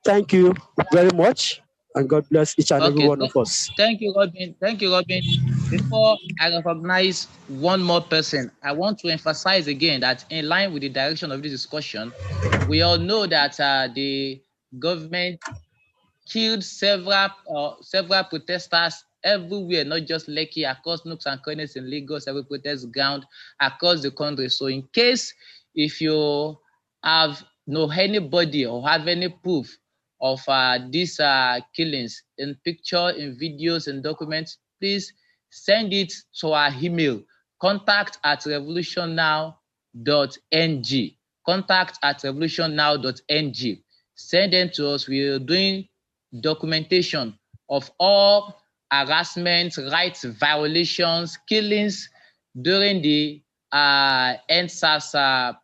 Thank you very much, and God bless each and every one of us. Thank you, Robin. Thank you, Robin. Before I recognize one more person, I want to emphasize again that in line with the direction of this discussion, we all know that the government killed several protesters everywhere, not just Lekki, across nooks and corners in Lagos, every protest ground across the country. So in case if you know anybody or have any proof of these killings in picture, in videos, and documents, please send it to our email, contact@revolutionnow.ng, contact@revolutionnow.ng. Send them to us. We are doing documentation of all harassment, rights violations, killings during the NSAS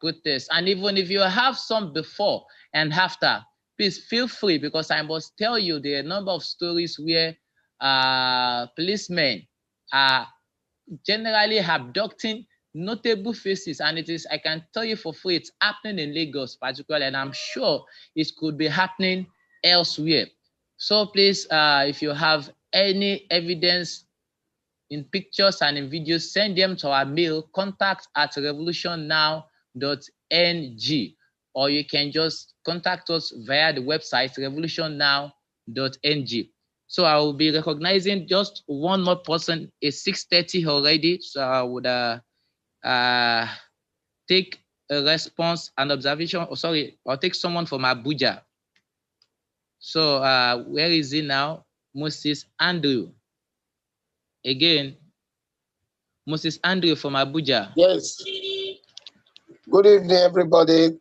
protests. And even if you have some before and after, please feel free, because I must tell you there are a number of stories where policemen are generally abducting notable faces, and it is, I can tell you for free, it's happening in Lagos particularly, and I'm sure it could be happening elsewhere. So please, if you have any evidence in pictures and in videos, send them to our mail, contact@revolutionnow.ng, or you can just contact us via the website, revolutionnow.ng. So I will be recognizing just one more person. It's 6:30 already, so I would take a response and observation. Oh, sorry, I'll take someone from Abuja. So where is he now? Moses Andrew. Again, Moses Andrew from Abuja. Yes. Good evening, everybody.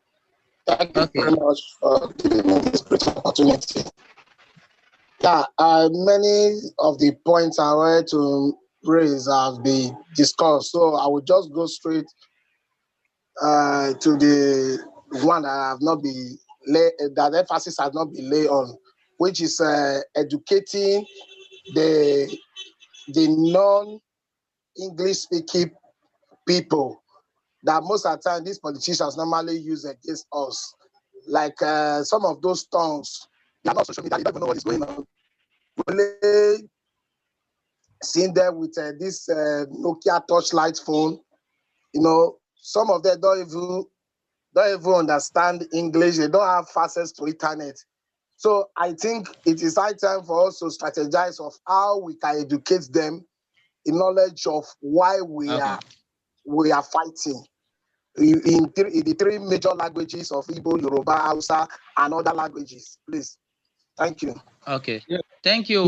Thank you very much for giving me this great opportunity. Yeah, many of the points I wanted to raise have been discussed, so I will just go straight to the one that have not been that emphasis has not been laid on, which is educating the non-English speaking people that most of the time these politicians normally use against us. Like some of those tongues, they are not social media, they don't even know what is going on. Really seeing them with this Nokia touchlight phone, you know, some of them don't even understand English, they don't have access to internet. So I think it is high time for us to strategize of how we can educate them in knowledge of why we are fighting in the three major languages of Igbo, Yoruba, Hausa, and other languages. Please. Thank you. Okay. Yeah. Thank you.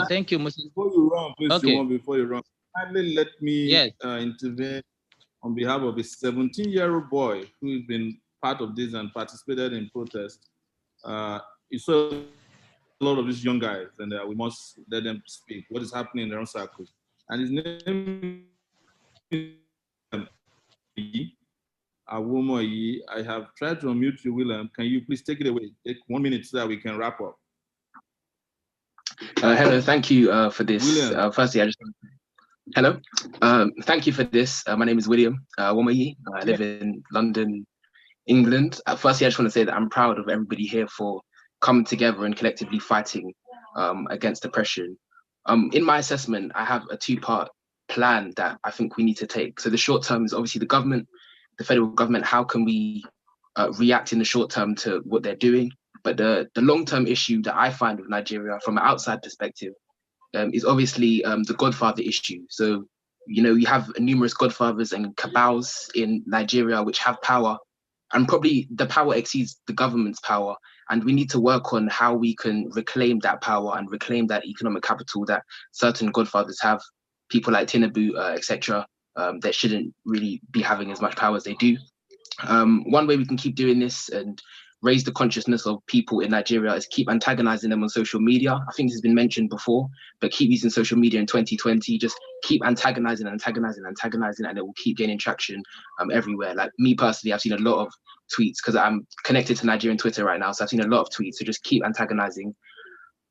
Thank you, Mr. Before you run, please, Okay. before you run, kindly let me intervene on behalf of a 17-year-old boy who has been part of this and participated in protest. You saw a lot of these young guys, and we must let them speak. What is happening in their own circles? And his name is Awomoyi. I have tried to unmute you, William. Can you please take it away? Take 1 minute so that we can wrap up. Hello, thank you for this. Firstly, I just hello. Thank you for this. My name is William Awomoyi. I live in London, England. Firstly, I just want to say that I'm proud of everybody here for coming together and collectively fighting against oppression. In my assessment, I have a two-part plan that I think we need to take. So the short term is obviously the government, the federal government. How can we react in the short term to what they're doing? But the long-term issue that I find with Nigeria from an outside perspective is obviously the godfather issue. So, you know, you have numerous godfathers and cabals in Nigeria which have power, and probably the power exceeds the government's power. And we need to work on how we can reclaim that power and reclaim that economic capital that certain godfathers have. People like Tinubu, etc., that shouldn't really be having as much power as they do. One way we can keep doing this and raise the consciousness of people in Nigeria is keep antagonizing them on social media. I think this has been mentioned before, but keep using social media in 2020. Just keep antagonizing, and it will keep gaining traction everywhere. Like me personally, I've seen a lot of tweets because I'm connected to Nigerian Twitter right now, so I've seen a lot of tweets. So just keep antagonizing.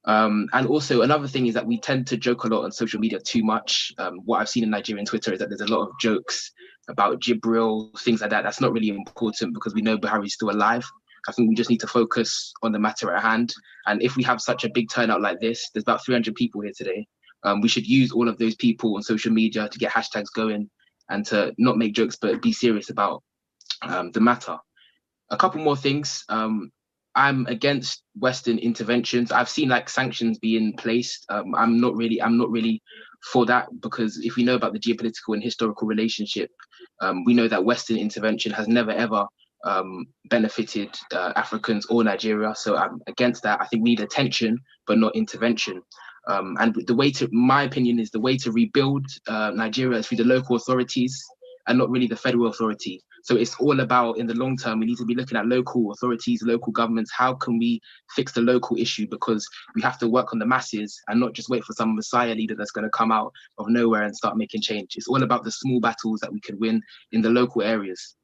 And also another thing is that we tend to joke a lot on social media too much. What I've seen in Nigerian Twitter is that there's a lot of jokes about Jibril, things like that. That's not really important because we know Buhari's still alive. I think we just need to focus on the matter at hand. And if we have such a big turnout like this, there's about 300 people here today. We should use all of those people on social media to get hashtags going and to not make jokes, but be serious about the matter. A couple more things. I'm against Western interventions. I've seen like sanctions being placed. I'm not really for that, because if we know about the geopolitical and historical relationship, we know that Western intervention has never ever benefited Africans or Nigeria. So I'm against that. I think we need attention, but not intervention. And the way to, my opinion, is the way to rebuild Nigeria is through the local authorities and not really the federal authority. So it's all about, in the long term, we need to be looking at local authorities, local governments. How can we fix the local issue? Because we have to work on the masses and not just wait for some messiah leader that's going to come out of nowhere and start making change. It's all about the small battles that we can win in the local areas.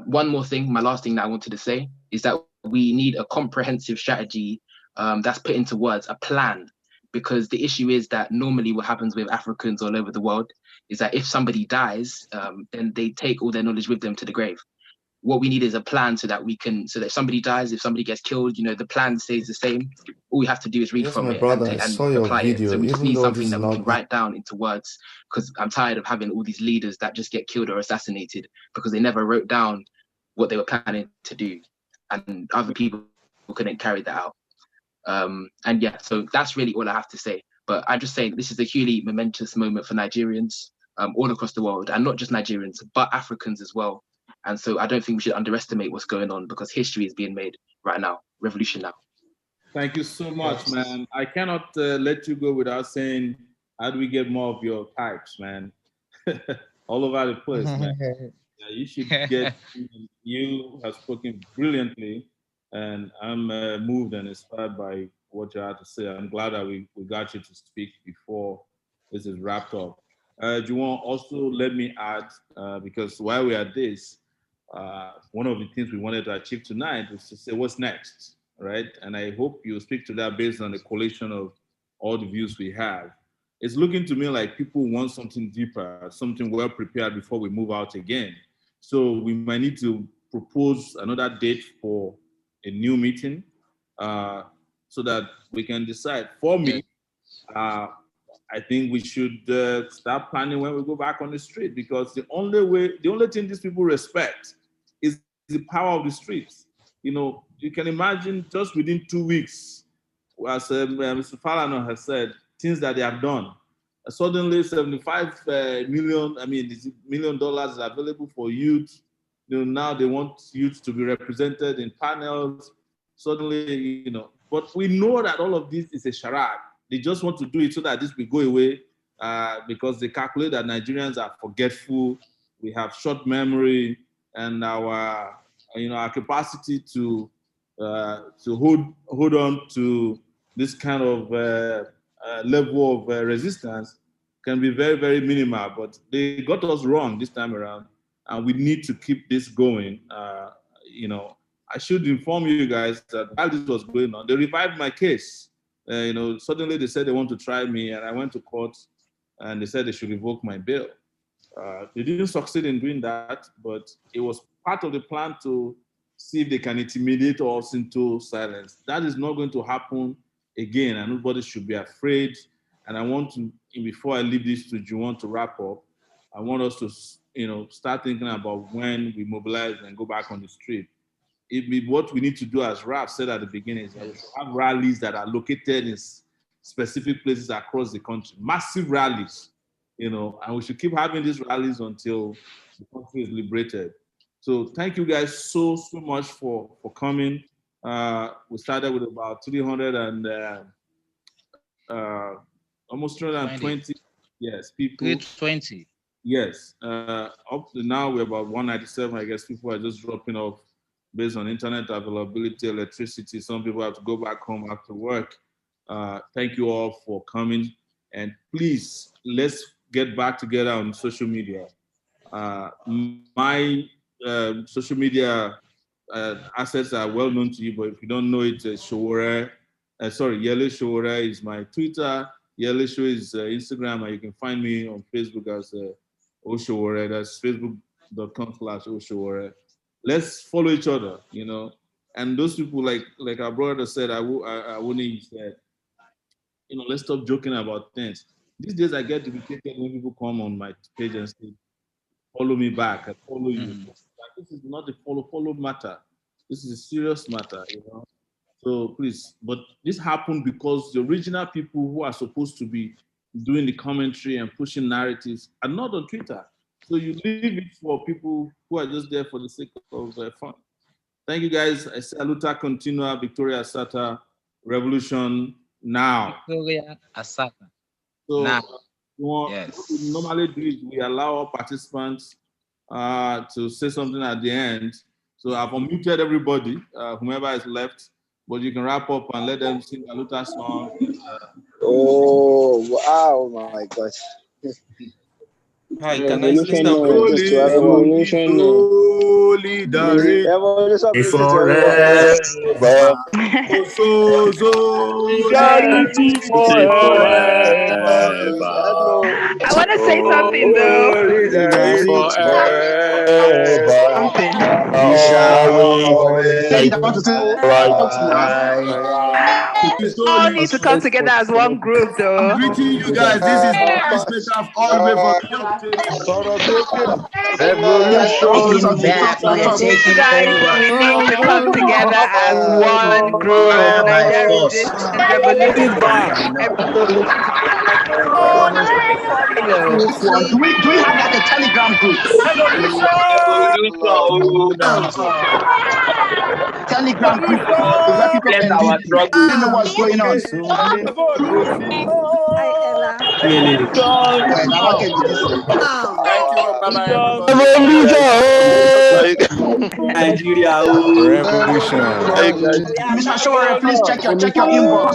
One more thing, my last thing that I wanted to say is that we need a comprehensive strategy that's put into words, a plan. Because the issue is that normally what happens with Africans all over the world is that if somebody dies, then they take all their knowledge with them to the grave. What we need is a plan so that we can, so that if somebody dies, if somebody gets killed, you know, the plan stays the same. All we have to do is read Yes, from my it brother, and I saw your apply video. it. So we just Even need though something this that is we not can write down into words, because I'm tired of having all these leaders that just get killed or assassinated because they never wrote down what they were planning to do, and other people couldn't carry that out. And yeah, so that's really all I have to say. But I'm just saying this is a hugely momentous moment for Nigerians all across the world, and not just Nigerians, but Africans as well. And so I don't think we should underestimate what's going on, because history is being made right now, revolution now. Thank you so much, man. I cannot let you go without saying, how do we get more of your types, man? All over the place, man. Yeah, you should get. You have spoken brilliantly, and I'm moved and inspired by what you had to say. I'm glad that we got you to speak before this is wrapped up. Juwon, also let me add, because while we are at this, one of the things we wanted to achieve tonight was to say what's next, right? And I hope you speak to that based on the collation of all the views we have. It's looking to me like people want something deeper, something well prepared before we move out again. So we might need to propose another date for a new meeting, so that we can decide. For me, I think we should start planning when we go back on the street, because the only thing these people respect is the power of the streets. You know, you can imagine just within 2 weeks, as Mr. Falana has said, things that they have done. Suddenly, 75 million, $1 million is available for youth. You know, now they want youth to be represented in panels. Suddenly, you know, but we know that all of this is a charade. They just want to do it so that this will go away, because they calculate that Nigerians are forgetful, we have short memory, and our capacity to hold on to this kind of level of resistance can be very, very minimal. But they got us wrong this time around, and we need to keep this going. I should inform you guys that while this was going on, they revived my case. Suddenly they said they want to try me, and I went to court, and they said they should revoke my bail. They didn't succeed in doing that, but it was part of the plan to see if they can intimidate us into silence. That is not going to happen again, and nobody should be afraid. And I want to, before I leave this to Juwon to wrap up, I want us to, start thinking about when we mobilize and go back on the street. What we need to do, as Raf said at the beginning, is have rallies that are located in specific places across the country, massive rallies, and we should keep having these rallies until the country is liberated. So thank you guys so much for coming. We started with about 300 and almost 320 people. 320. Yes. Up to now, we're about 197. I guess people are just dropping off based on internet availability, electricity. Some people have to go back home after work. Thank you all for coming. And please, let's get back together on social media. My social media assets are well known to you, but if you don't know it, Yele Showore is my Twitter. Yele Show is Instagram, and you can find me on Facebook as Oshowore. That's facebook.com/Oshowore. Let's follow each other, And those people, like our brother said, Awuni said, let's stop joking about things. These days I get irritated when people come on my page and say, follow me back, I follow you. This is not a follow matter. This is a serious matter, So please, but this happened because the original people who are supposed to be doing the commentary and pushing narratives are not on Twitter. So you leave it for people who are just there for the sake of fun. Thank you, guys. I saluta continua, Victoria Asata, revolution now. Victoria Asata. So now. What we normally do is we allow our participants to say something at the end. So I've unmuted everybody, whomever is left, but you can wrap up and let them sing a Luta song. Oh, wow, my gosh. Hi, can I say something? Revolution. Revolution. Solidarity forever. I want to say something though. We all need to come together as one group though. I'm greeting you guys. This is the special all the way from Revolution back. We need to come together as one group. Nigeria resistance revolution. Do we have like a Telegram group? Telegram group where people can know what's going on. Thank you. Nigeria. Revolution. Mr. Shore, please check your inbox.